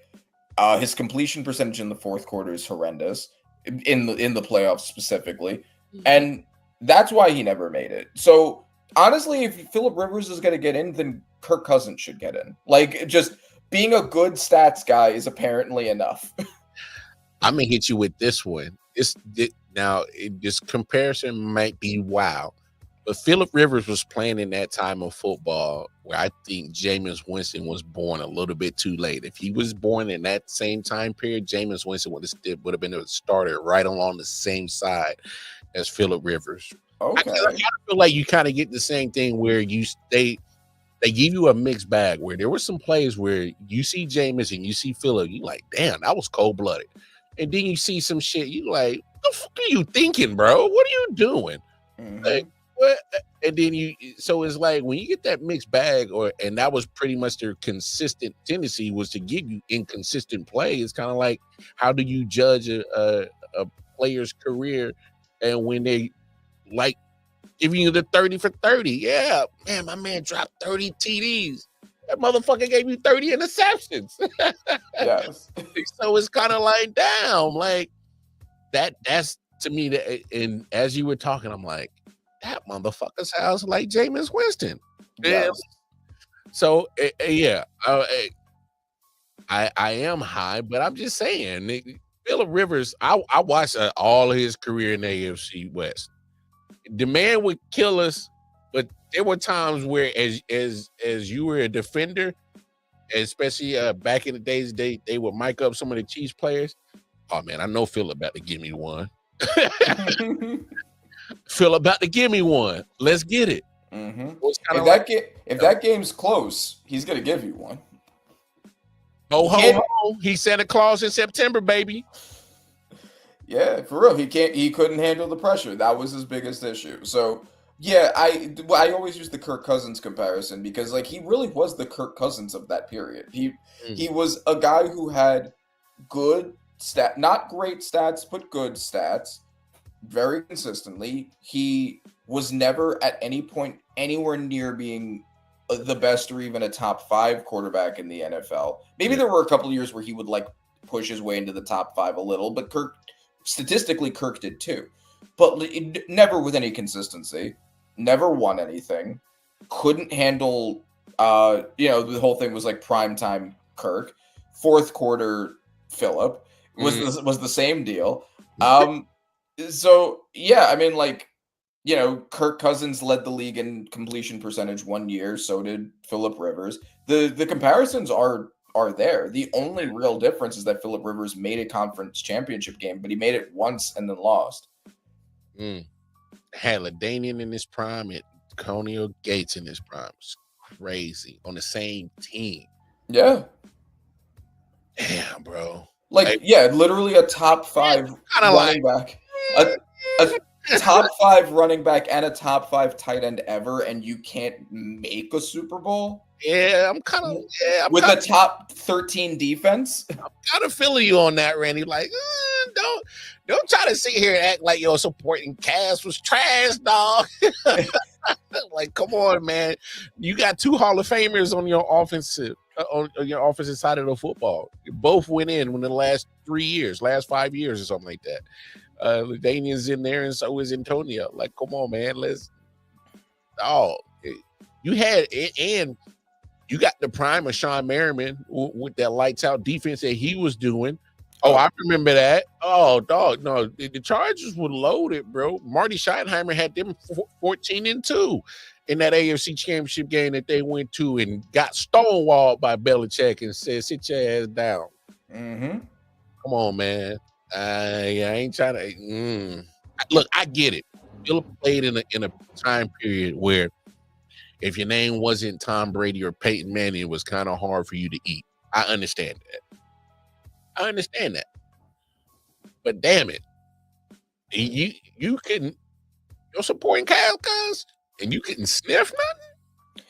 His completion percentage in the fourth quarter is horrendous in the playoffs specifically. And that's why he never made it. So honestly, if Phillip Rivers is going to get in, then Kirk Cousins should get in. Like, just being a good stats guy is apparently enough.
I'm gonna hit you with this one. This comparison might be wild, but Phillip Rivers was playing in that time of football where I think Jameis Winston was born a little bit too late. If he was born in that same time period, Jameis Winston would have been a starter right along the same side as Phillip Rivers.
Okay,
I feel like you kind of get the same thing where they give you a mixed bag where there were some plays where you see Jameis and you see Phillip, you like, damn, that was cold blooded. And then you see some shit, you like, what the fuck are you thinking, bro? What are you doing?
Mm-hmm.
Like, what? And then so it's like when you get that mixed bag, and that was pretty much their consistent tendency was to give you inconsistent play. It's kind of like, how do you judge a player's career? And when they like giving you the 30 for 30, yeah, man, my man dropped 30 TDs. That motherfucker gave you 30 interceptions.
Yes.
So it's kind of like, damn, like that's to me. And as you were talking, I'm like, that motherfucker sounds like Jameis Winston.
Yes.
So yeah, I am high, but I'm just saying, Phillip Rivers. I watched all of his career in the AFC West. The man would kill us, but there were times where, as you were a defender, especially back in the days, they would mic up some of the Chiefs players. Oh man, I know Phil about to give me one. Phil about to give me one. Let's get it.
Mm-hmm.
If
that game's close, he's gonna give you one.
Ho ho ho! He's Santa Claus in September, baby.
Yeah, for real. He couldn't handle the pressure. That was his biggest issue. So yeah, I always use the Kirk Cousins comparison because like he really was the Kirk Cousins of that period. He was a guy who had good not great stats, but good stats very consistently. He was never at any point anywhere near being the best or even a top 5 quarterback in the NFL. Maybe there were a couple of years where he would like push his way into the top 5 a little, but statistically Kirk did too. But never with any consistency, never won anything, couldn't handle, the whole thing was like primetime Kirk, fourth quarter Phillip was the same deal. So yeah, I mean, like, Kirk Cousins led the league in completion percentage one year, so did Phillip Rivers. The comparisons are there. The only real difference is that Phillip Rivers made a conference championship game, but he made it once and then lost.
Had LaDainian in his prime and Antonio Gates in his prime. It's crazy. On the same team.
Yeah.
Damn, bro.
Literally a top 5 running back. A top 5 running back and a top 5 tight end ever, and you can't make a Super Bowl?
Yeah,
with a top 13 defense.
I'm kind of feeling you on that, Randy. Like, don't try to sit here and act like your supporting cast was trash, dog. Like, come on, man. You got 2 Hall of Famers on your offensive side of the football. You both went in the last 5 years or something like that. LaDainian's in there, and so is Antonio. Like, come on, man. You got the prime of Sean Merriman with that lights out defense that he was doing. Oh, I remember that. Oh, dog. No, the Chargers were loaded, bro. Marty Schottenheimer had them 14-2 in that AFC Championship game that they went to and got stonewalled by Belichick and said, sit your ass down.
Mm-hmm.
Come on, man. I ain't trying to. Look, I get it. Phillip played in a time period where if your name wasn't Tom Brady or Peyton Manning, it was kind of hard for you to eat. I understand that. But damn it, you couldn't. You're supporting Kyle Cuz, and you couldn't sniff nothing.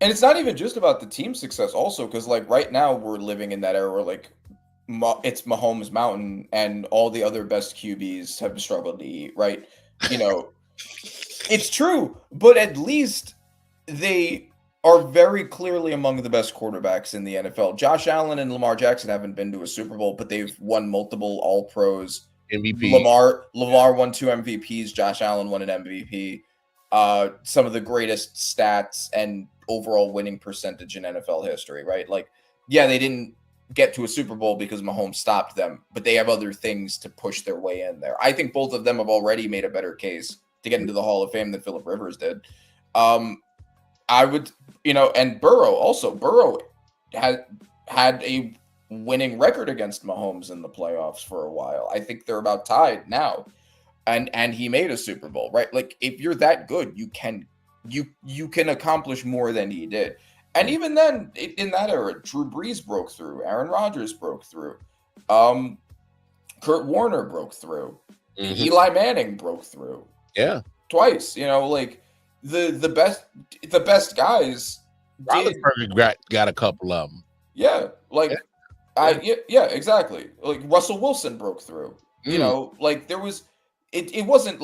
And it's not even just about the team success, also, because like right now we're living in that era where like it's Mahomes Mountain, and all the other best QBs have struggled to eat. Right? It's true, but at least they are very clearly among the best quarterbacks in the NFL. Josh Allen and Lamar Jackson haven't been to a Super Bowl, but they've won multiple All-Pros.
MVP.
Lamar won 2 MVPs. Josh Allen won an MVP. Some of the greatest stats and overall winning percentage in NFL history, right? Like, yeah, they didn't get to a Super Bowl because Mahomes stopped them, but they have other things to push their way in there. I think both of them have already made a better case to get into the Hall of Fame than Phillip Rivers did. I would, and Burrow had a winning record against Mahomes in the playoffs for a while. I think they're about tied now, and he made a Super Bowl, right? Like, if you're that good, you can accomplish more than he did. And even then, in that era, Drew Brees broke through, Aaron Rodgers broke through, Kurt Warner broke through, Eli Manning broke through, twice. The best guys.
Roethlisberger got a couple of them.
Yeah, exactly. Like Russell Wilson broke through. There was. It wasn't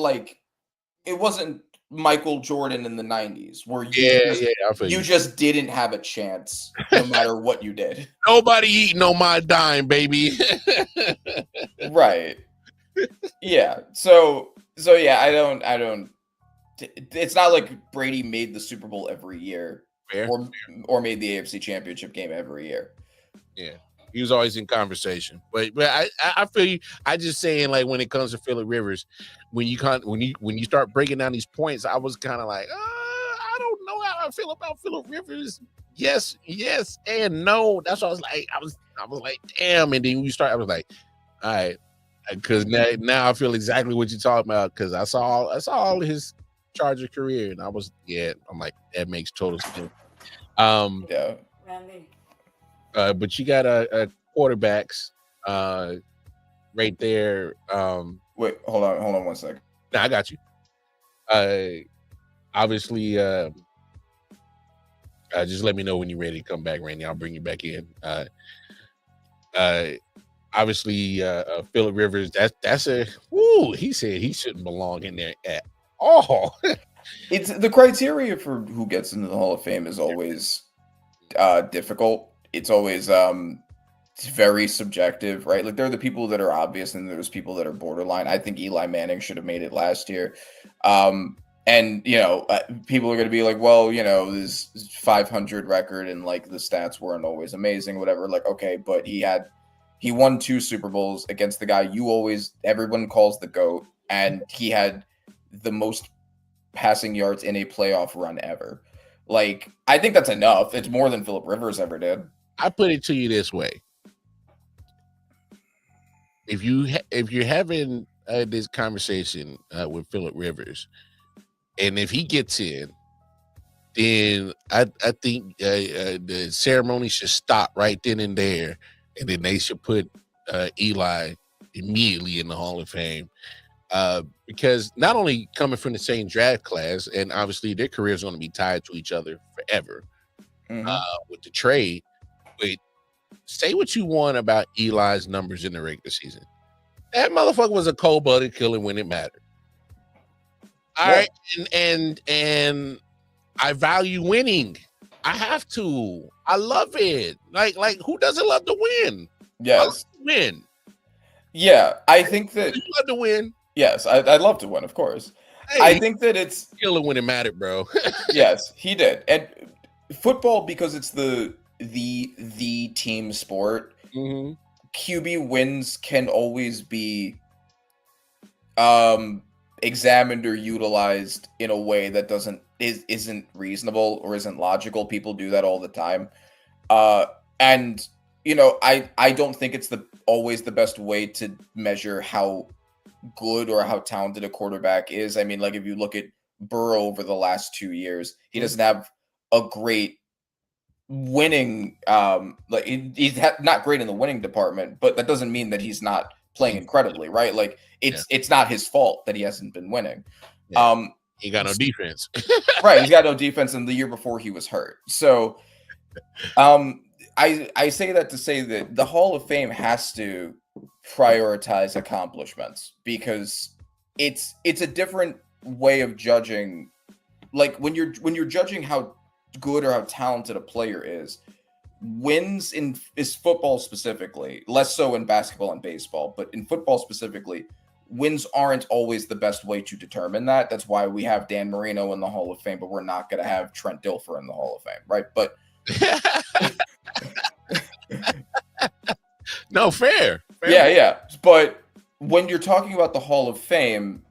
Michael Jordan in the 90s where you just didn't have a chance no matter what you did.
Nobody eating on my dime, baby.
Right. Yeah. So yeah, I don't. It's not like Brady made the Super Bowl every year, or made the AFC Championship game every year.
Yeah, he was always in conversation. But I feel you. I just saying, like, when it comes to Phillip Rivers, when you start breaking down these points, I was kind of like, I don't know how I feel about Phillip Rivers. Yes, and no. That's what I was like. I was like, damn. And then I was like, all right, because now I feel exactly what you're talking about, because I saw all his Charger career, and I'm like, that makes total sense.
Yeah.
But you got quarterbacks right there.
Wait, hold on 1 second.
Nah, I got you. Obviously, just let me know when you're ready to come back, Randy. I'll bring you back in. Obviously, Phillip Rivers. He said he shouldn't belong in there at all.
It's the criteria for who gets into the Hall of Fame is always difficult. It's always it's very subjective, right? Like there are the people that are obvious and there's people that are borderline. I think Eli Manning should have made it last year. And people are going to be like, well, this 500 record and like the stats weren't always amazing, whatever. Like, okay, but he won 2 Super Bowls against the guy everyone calls the GOAT, and he had the most passing yards in a playoff run ever. Like, I think that's enough. It's more than Phillip Rivers ever did.
I put it to you this way: if you're having this conversation with Phillip Rivers, and if he gets in, then I think the ceremony should stop right then and there, and then they should put Eli immediately in the Hall of Fame. Because not only coming from the same draft class, and obviously their careers are going to be tied to each other forever with the trade, but say what you want about Eli's numbers in the regular season. That motherfucker was a cold-blooded killer when it mattered. All right, and I value winning. I have to. I love it. Like who doesn't love to win?
Yes,
win.
Yeah, I think that
you love to win.
Yes, I'd love to win, of course. Hey, I think that it's
killer when it mattered, bro.
Yes, he did. And football, because it's the team sport, QB wins can always be examined or utilized in a way that isn't reasonable or isn't logical. People do that all the time. And I don't think it's always the best way to measure how good or how talented a quarterback is. I mean, like if you look at Burrow over the last 2 years, he doesn't have a great winning he's not great in the winning department, but that doesn't mean that he's not playing incredibly, right? Like it's not his fault that he hasn't been winning.
He got no defense.
Right, he's got no defense, and the year before he was hurt. So I say that to say that the Hall of Fame has to prioritize accomplishments, because it's a different way of judging. Like when you're judging how good or how talented a player is, wins is football specifically, less so in basketball and baseball, but in football specifically, wins aren't always the best way to determine that. That's why we have Dan Marino in the Hall of Fame, but we're not going to have Trent Dilfer in the Hall of Fame, right? But
no, fair.
Yeah. But when you're talking about the Hall of Fame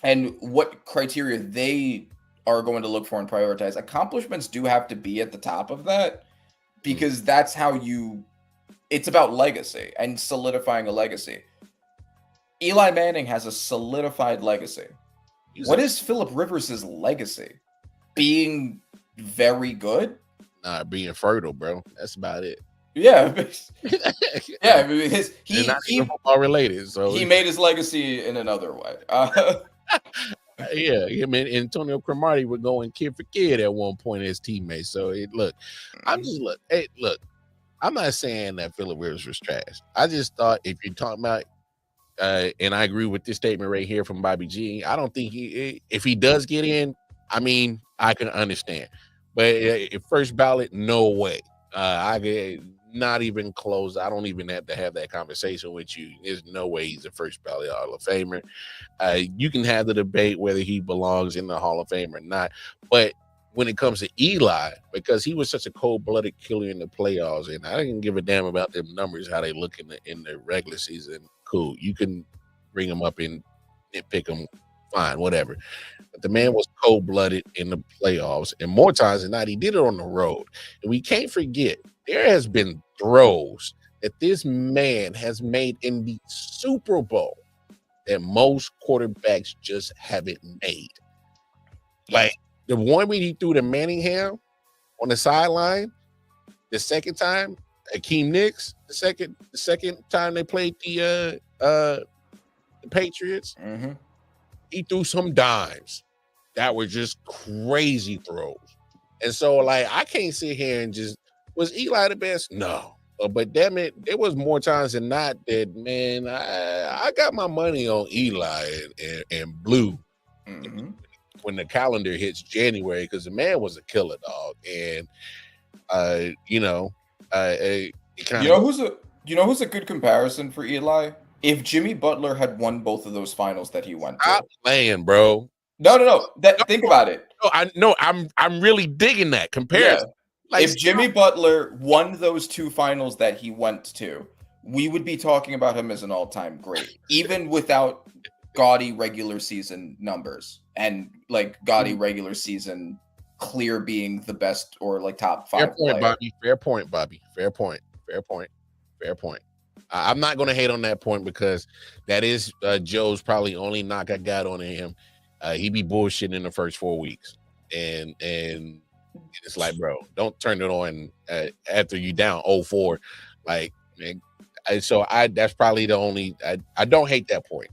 and what criteria they are going to look for and prioritize, accomplishments do have to be at the top of that, because that's how it's about legacy and solidifying a legacy. Eli Manning has a solidified legacy. What is Phillip Rivers' legacy? Being very good?
Nah, being fertile, bro. That's about it.
Yeah. Yeah, because
he's not even football related. So
he made his legacy in another way.
Yeah, I mean, Antonio Cromartie would go and kid for kid at one point as teammates. So I'm not saying that Phillip Rivers was trash. I just thought if you're talking about, and I agree with this statement right here from Bobby G, I don't think if he does get in, I mean, I can understand. But if first ballot, no way. I get not even close. I don't even have to have that conversation with you. There's no way he's a first ballot Hall of Famer. You can have the debate whether he belongs in the Hall of Fame or not. But when it comes to Eli, because he was such a cold-blooded killer in the playoffs, and I didn't give a damn about them numbers, how they look in the regular season. Cool. You can bring them up and nitpick them. Fine, whatever. But the man was cold-blooded in the playoffs, and more times than not, he did it on the road. And we can't forget, there has been throws that this man has made in the Super Bowl that most quarterbacks just haven't made. Like the one when he threw to Manningham on the sideline, the second time, Akeem Nicks, the second time they played the Patriots, he threw some dimes that were just crazy throws. And so, like, I can't sit here and just, was Eli the best? No. But damn it, there was more times than not that, man, I got my money on Eli and Blue. when the calendar hits January, because the man was a killer dog, and it kind
You know
of
who's a good comparison for Eli? If Jimmy Butler had won both of those finals that he went to.
stop playing, bro.
No. Think about it.
I'm really digging that
Yeah.
comparison. Like,
If Jimmy Butler won those two finals that he went to, we would be talking about him as an all-time great, even without gaudy regular season numbers and like gaudy regular season clear being the best or like top
fair
five
point,
player.
Bobby. Fair point, Bobby. Fair point. I'm not going to hate on that point because that is Joe's probably only knock I got on him. He be bullshitting in the first 4 weeks, and it's like, bro, don't turn it on after you down 0-4. Like, man, that's probably the only. I don't hate that point.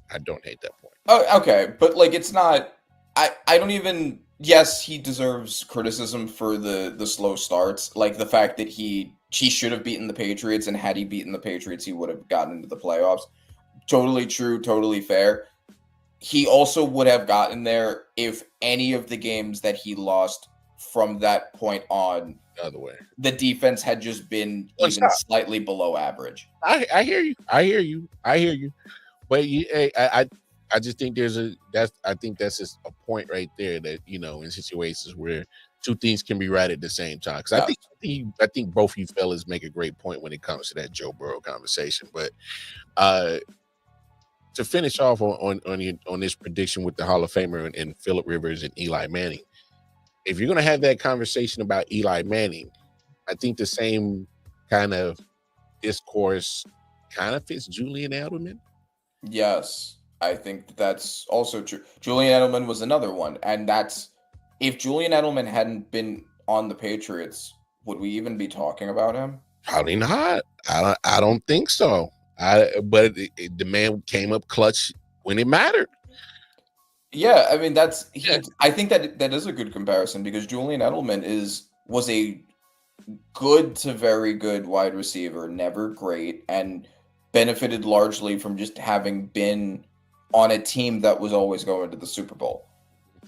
Oh, okay, but like it's not. I don't even. Yes, he deserves criticism for the slow starts, like the fact that he should have beaten the Patriots, and had he beaten the Patriots, he would have gotten into the playoffs. Totally true, totally fair. He also would have gotten there if any of the games that he lost from that point on,
The other way,
the defense had just been
One
even
stop.
slightly below average.
I hear you. But I just think I think that's just a point right there that, in situations where two things can be right at the same time. Because I think both of you fellas make a great point when it comes to that Joe Burrow conversation. But to finish off on this prediction with the Hall of Famer and Phillip Rivers and Eli Manning, if you're going to have that conversation about Eli Manning, I think the same kind of discourse kind of fits Julian Edelman.
Yes, I think that's also true. Julian Edelman was another one, and that's if Julian Edelman hadn't been on the Patriots, would we even be talking about him?
Probably not. I don't think so. But the man came up clutch when it mattered.
Yeah, I mean I think that is a good comparison because Julian Edelman was a good to very good wide receiver, never great, and benefited largely from just having been on a team that was always going to the Super Bowl.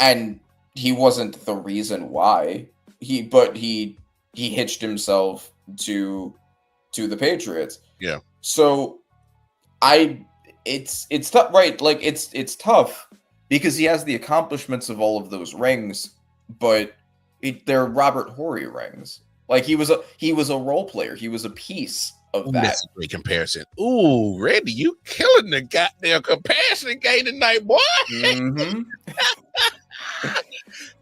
And he wasn't the reason why. He hitched himself to the Patriots.
Yeah.
So it's tough, right? Like it's tough because he has the accomplishments of all of those rings, but they're Robert Horry rings. Like he was a role player. He was a piece of that.
That's a great comparison. Ooh, Randy, you killing the goddamn comparison game tonight, boy.
Mm-hmm.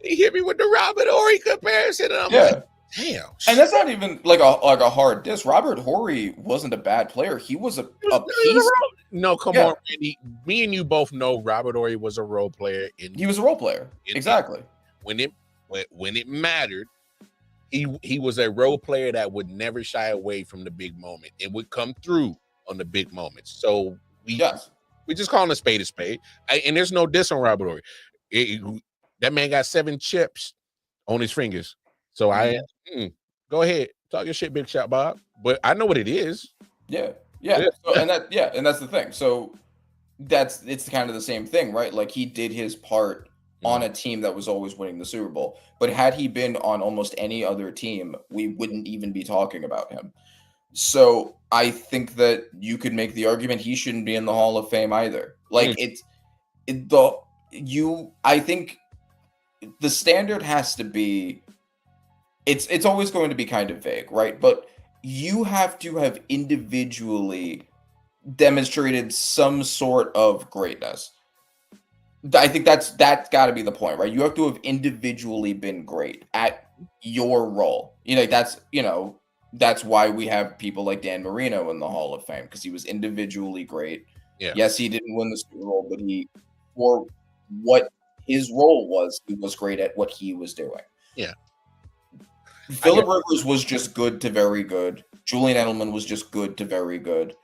He hit me with the Robert Horry comparison, and I'm like, damn.
And that's not even like a hard diss. Robert Horry wasn't a bad player. He was a piece.
No, come on, Randy. Me and you both know Robert Horry was a role player.
He was a role player. Exactly.
When it mattered, he was a role player that would never shy away from the big moment. It would come through on the big moments. So we just call him a spade. And there's no diss on Robert Horry. That man got 7 chips on his fingers. So go ahead, talk your shit, big shot, Bob. But I know what it is.
Yeah. So, and that's the thing. So it's kind of the same thing, right? Like he did his part on a team that was always winning the Super Bowl. But had he been on almost any other team, we wouldn't even be talking about him. So I think that you could make the argument he shouldn't be in the Hall of Fame either. Like I think the standard has to be. It's always going to be kind of vague, right? But you have to have individually demonstrated some sort of greatness. I think that's got to be the point, right? You have to have individually been great at your role. That's why we have people like Dan Marino in the Hall of Fame, because he was individually great.
Yeah.
Yes, he didn't win the Super Bowl, but for what his role was, he was great at what he was doing.
Yeah.
Phillip Rivers was just good to very good. Julian Edelman was just good to very good.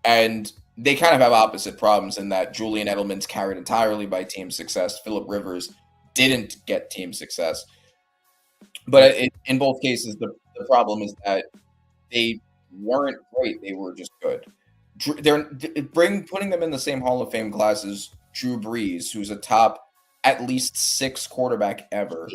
And they kind of have opposite problems in that Julian Edelman's carried entirely by team success. Phillip Rivers didn't get team success. But in both cases, the problem is that they weren't great. They were just good. Putting them in the same Hall of Fame class as Drew Brees, who's a top at least 6 quarterback ever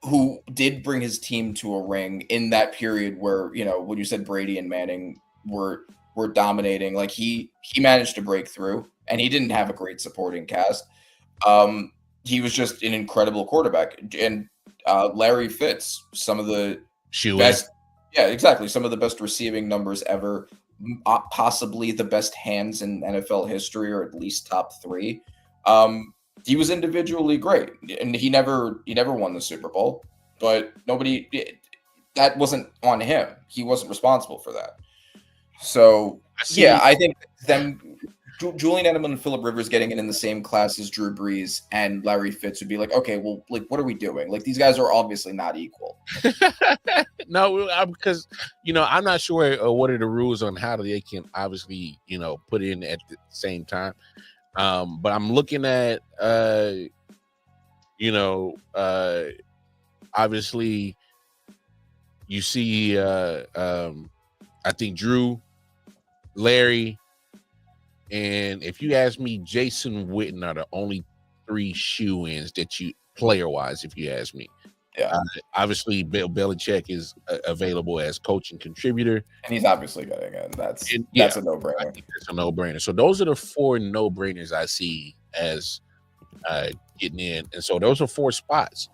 who did bring his team to a ring in that period where, you know, when you said Brady and Manning were dominating, like he managed to break through, and he didn't have a great supporting cast. He was just an incredible quarterback. And Larry Fitz, some of the best, yeah, exactly, some of the best receiving numbers ever, possibly the best hands in NFL history, or at least top 3. He was individually great, and he never won the Super Bowl, but that wasn't on him. He wasn't responsible for that. So I think Julian Edelman and Phillip Rivers getting in the same class as Drew Brees and Larry Fitz would be like, okay, well, like, what are we doing? Like, these guys are obviously not equal.
No, because, you know, I'm not sure what are the rules on how they can obviously, you know, put in at the same time. But I'm looking at, you know, obviously you see, I think Drew, Larry, and if you ask me, Jason Witten are the only 3 shoe-ins that you, player-wise, if you ask me.
Yeah.
Obviously, Bill Belichick is available as coach and contributor,
and he's obviously getting in. That's a no-brainer.
I think that's a no-brainer. So those are the 4 no-brainers I see as getting in, and so those are 4 spots.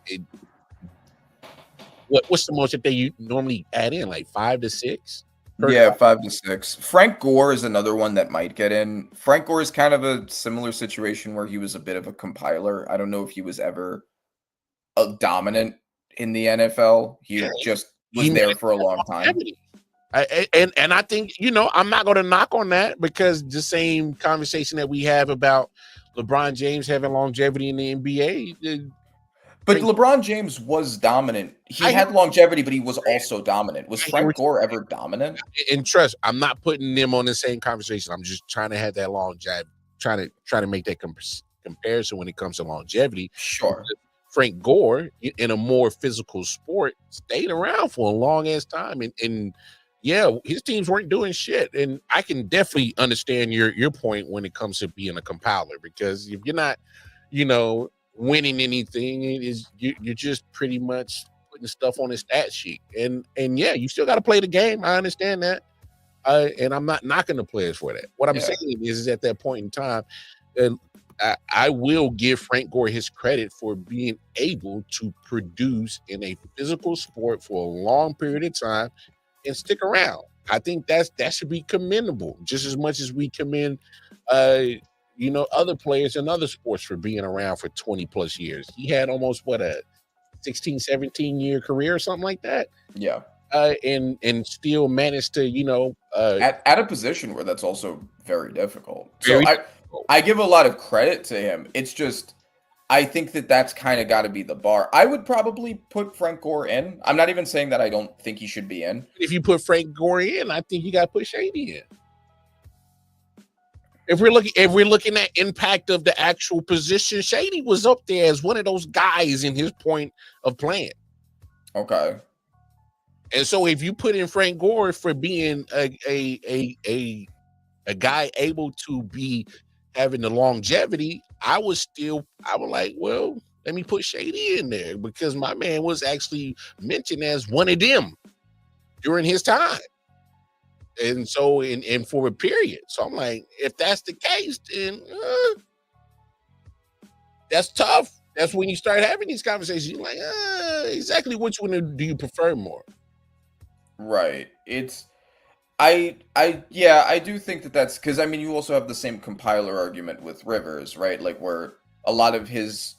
What's the most that they normally add in? Like 5 to 6?
Yeah, 5 to 6. Frank Gore is another one that might get in. Frank Gore is kind of a similar situation where he was a bit of a compiler. I don't know if he was ever a dominant in the NFL. He just was there for a long time.
And I think, you know, I'm not going to knock on that, because the same conversation that we have about LeBron James having longevity in the NBA.
But LeBron James was dominant. He had longevity, but he was also dominant. Was Frank Gore ever dominant?
And trust, I'm not putting them on the same conversation. I'm just trying to have that longevity, trying to make that comparison when it comes to longevity.
Sure.
Frank Gore, in a more physical sport, stayed around for a long ass time, and yeah, his teams weren't doing shit. And I can definitely understand your point when it comes to being a compiler, because if you're not, you know, winning anything, you're just pretty much putting stuff on his stat sheet. And yeah, you still got to play the game. I understand that, and I'm not knocking the players for that. What I'm saying is at that point in time, I will give Frank Gore his credit for being able to produce in a physical sport for a long period of time and stick around. I think that should be commendable, just as much as we commend, you know, other players in other sports for being around for 20 plus years. He had almost a 16, 17 year career or something like that.
Yeah.
And still managed to, you know,
at a position where that's also very difficult. So I give a lot of credit to him. It's just, I think that's kind of got to be the bar. I would probably put Frank Gore in. I'm not even saying that I don't think he should be in.
If you put Frank Gore in, I think you got to put Shady in. If we're looking at impact of the actual position, Shady was up there as one of those guys in his point of playing.
Okay.
And so if you put in Frank Gore for being a guy able to be having the longevity, I was like, well, let me put Shady in there, because my man was actually mentioned as one of them during his time. And so, and for a period. So I'm like, if that's the case, then that's tough. That's when you start having these conversations. You're like, exactly which one do you prefer more?
Right. I do think that's because, I mean, you also have the same compiler argument with Rivers, right? Like, where a lot of his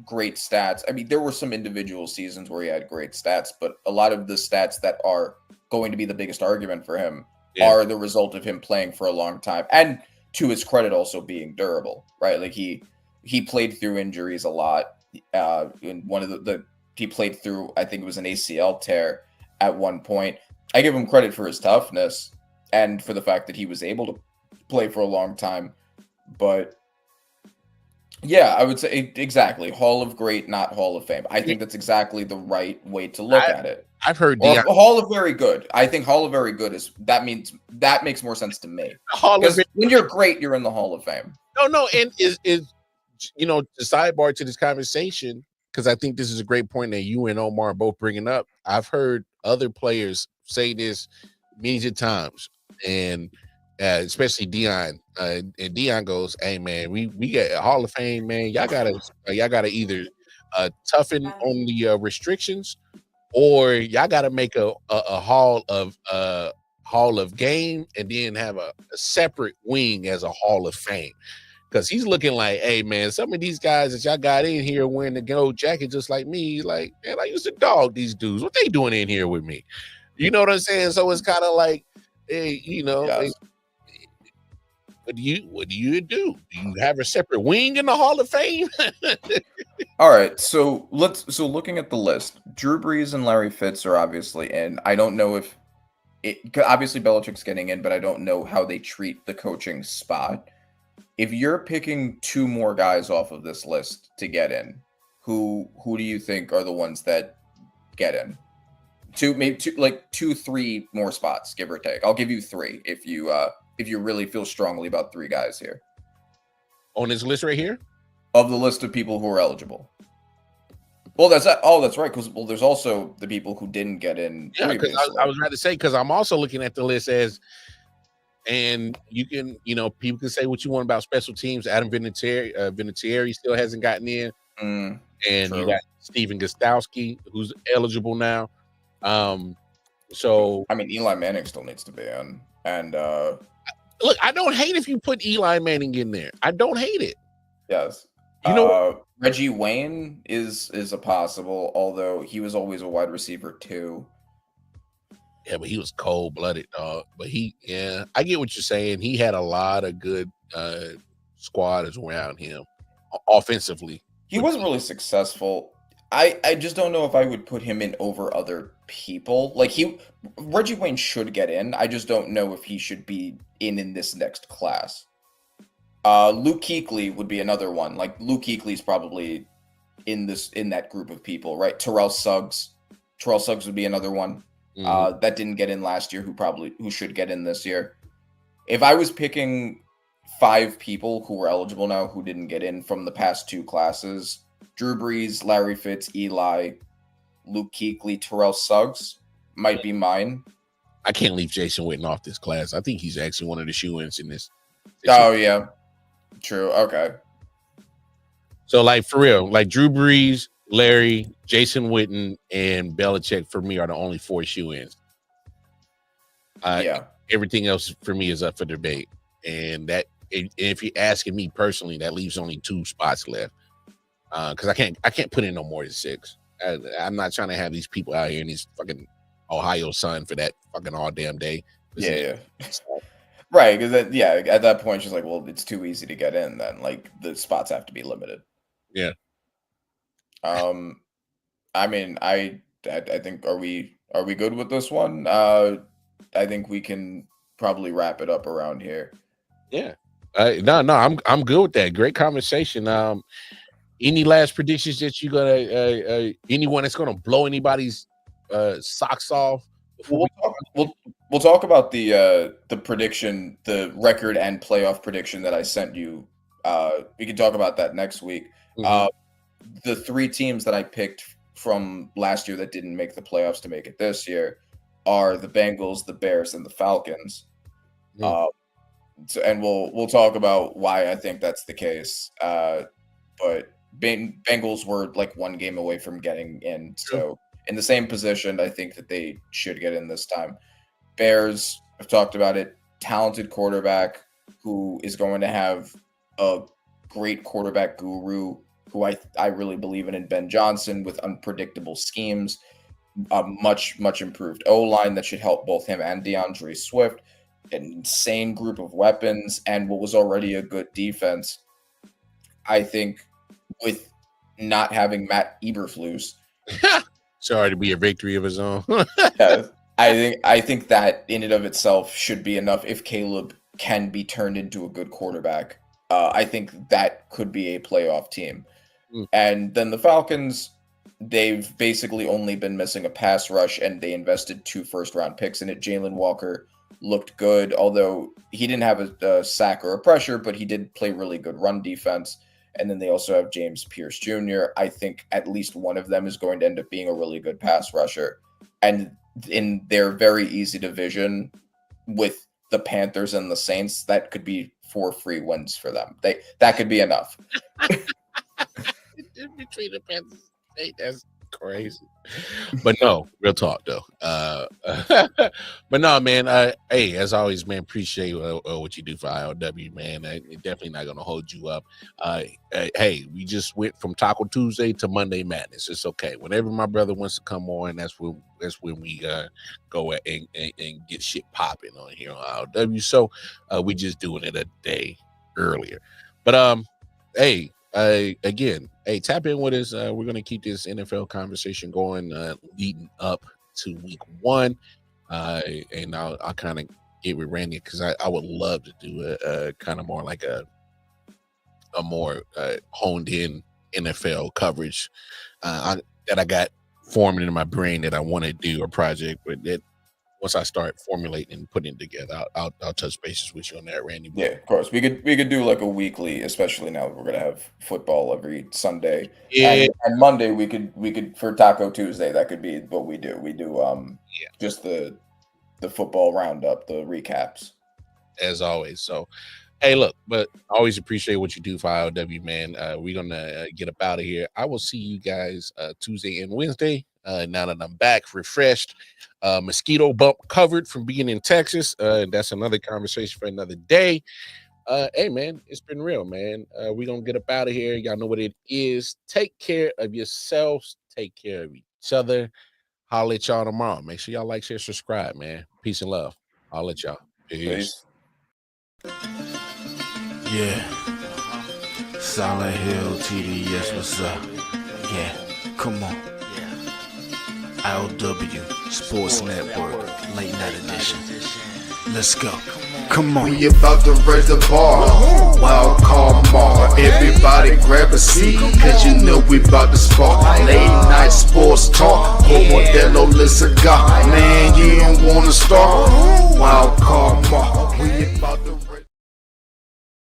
great stats, I mean, there were some individual seasons where he had great stats, but a lot of the stats that are going to be the biggest argument for him are the result of him playing for a long time, and to his credit, also being durable, right? Like he played through injuries a lot. In one of he played through, I think it was an ACL tear at one point. I give him credit for his toughness and for the fact that he was able to play for a long time. But yeah, I would say exactly Hall of Great, not Hall of Fame. I think that's exactly the right way to look at it.
I've heard
Hall of Very Good. I think Hall of Very Good that makes more sense to me. Because when you're great, you're in the Hall of Fame.
No, and is the sidebar to this conversation, because I think this is a great point that you and Omar are both bringing up. I've heard other players say this millions of times, and especially Dion. And Dion goes, "Hey man, we got a Hall of Fame, man. Y'all gotta either toughen on the restrictions, or y'all gotta make a hall of game, and then have a separate wing as a Hall of Fame." Because he's looking like, hey man, some of these guys that y'all got in here wearing the gold jacket just like me, like, man, I used to dog these dudes. What they doing in here with me? You know what I'm saying? So it's kind of like, hey,
Yes.
what do you do? Do you have a separate wing in the Hall of Fame?
All right, so looking at the list, Drew Brees and Larry Fitz are obviously in. I don't know if obviously Belichick's getting in, but I don't know how they treat the coaching spot. If you're picking two more guys off of this list to get in, who do you think are the ones that get in? Maybe two, 3 more spots, give or take. I'll give you 3 if you really feel strongly about 3 guys here.
On this list right here?
Of the list of people who are eligible. Well, that's right, because there's also the people who didn't get in.
Yeah, because I was about to say, because I'm also looking at the list as, and you can, people can say what you want about special teams. Adam Vinatieri still hasn't gotten in, and
true.
you got Steven Gostowski, who's eligible now. So
I mean, Eli Manning still needs to be in, and
look, I don't hate if you put Eli Manning in there. I don't hate it.
Yes. Reggie Wayne is a possible, although he was always a wide receiver too.
Yeah, but he was cold-blooded, dog. But I get what you're saying. He had a lot of good squads around him offensively.
He wasn't really successful. I just don't know if I would put him in over other people. Like Reggie Wayne should get in. I just don't know if he should be in this next class. Luke Kuechly would be another one. Like Luke Kuechly's probably in that group of people, right? Terrell Suggs would be another one. That didn't get in last year, who should get in this year. If I was picking 5 people who were eligible now who didn't get in from the past 2 classes, Drew Brees, Larry Fitz, Eli, Luke Kuechly, Terrell Suggs might be mine.
I can't leave Jason Witten off this class. I think he's actually one of the shoe-ins in this.
Oh, yeah. True. Okay.
So, like, for real, like Drew Brees, Larry, Jason Witten, and Belichick for me are the only 4 shoe-ins.
Yeah.
Everything else for me is up for debate. And if you're asking me personally, that leaves only 2 spots left. Because I can't put in no more than 6. I'm not trying to have these people out here in these fucking Ohio sun for that fucking all damn day.
Yeah. Right, because at that point she's like, well, it's too easy to get in. Then like the spots have to be limited.
Yeah.
I mean, I think are we good with this one? I think we can probably wrap it up around here.
Yeah. No, I'm good with that. Great conversation. Any last predictions that you gonna anyone that's gonna blow anybody's socks off?
We'll talk about the prediction, the record and playoff prediction that I sent you. We can talk about that next week. The 3 teams that I picked from last year that didn't make the playoffs to make it this year are the Bengals, the Bears, and the Falcons. And we'll talk about why I think that's the case. But Bengals were like 1 game away from getting in, so in the same position, I think that they should get in this time. Bears, I've talked about it, talented quarterback who is going to have a great quarterback guru who I really believe in Ben Johnson, with unpredictable schemes, a much improved O-line that should help both him and DeAndre Swift, an insane group of weapons, and what was already a good defense. I think with not having Matt Eberflus,
sorry to be a victory of his own.
I think that in and of itself should be enough. If Caleb can be turned into a good quarterback, I think that could be a playoff team. And then the Falcons, they've basically only been missing a pass rush, and they invested 2 first-round picks in it. Jalen Walker looked good, although he didn't have a sack or a pressure, but he did play really good run defense. And then they also have James Pierce Jr. I think at least one of them is going to end up being a really good pass rusher. And in their very easy division with the Panthers and the Saints, that could be 4 free wins for them. That could be enough.
Between the Panthers, that's crazy. But no, real talk though. But no, man. Hey, as always, man, appreciate what you do for I.O.W, man. Definitely not gonna hold you up. Hey, we just went from Taco Tuesday to Monday Madness. It's okay. Whenever my brother wants to come on, that's when we go and get shit popping on here on I.O.W. So we just doing it a day earlier. But hey. Again, hey, tap in with us. We're going to keep this NFL conversation going leading up to week 1. And I'll kind of get with Randy because I would love to do a kind of more like a more honed in NFL coverage that I got forming in my brain that I want to do a project. But that once I start formulating and putting it together, I'll touch bases with you on that, Randy.
Yeah, of course. We could do like a weekly, especially now that we're gonna have football every Sunday.
Yeah.
And Monday we could for Taco Tuesday, that could be what we do. We do just the football roundup, the recaps.
As always. So hey, look, but I always appreciate what you do for I.O.W, man. We're gonna get up out of here. I will see you guys Tuesday and Wednesday. Now that I'm back, refreshed, mosquito bump covered from being in Texas. That's another conversation for another day. Hey, man, it's been real, man. We're going to get up out of here. Y'all know what it is. Take care of yourselves. Take care of each other. Holler at y'all tomorrow. Make sure y'all like, share, subscribe, man. Peace and love. I'll let y'all. Peace.
Yeah. Silent Hill TDS, what's up? Yeah, come on. I.O.W. Sports Network, late night edition. Let's go. Come on.
We about to raise the bar. Wild card mar. Everybody grab a seat, cause you know we about to spark. Late night sports talk. Modelo Le Cigar. Man, you don't wanna start. Wild card mar. We about to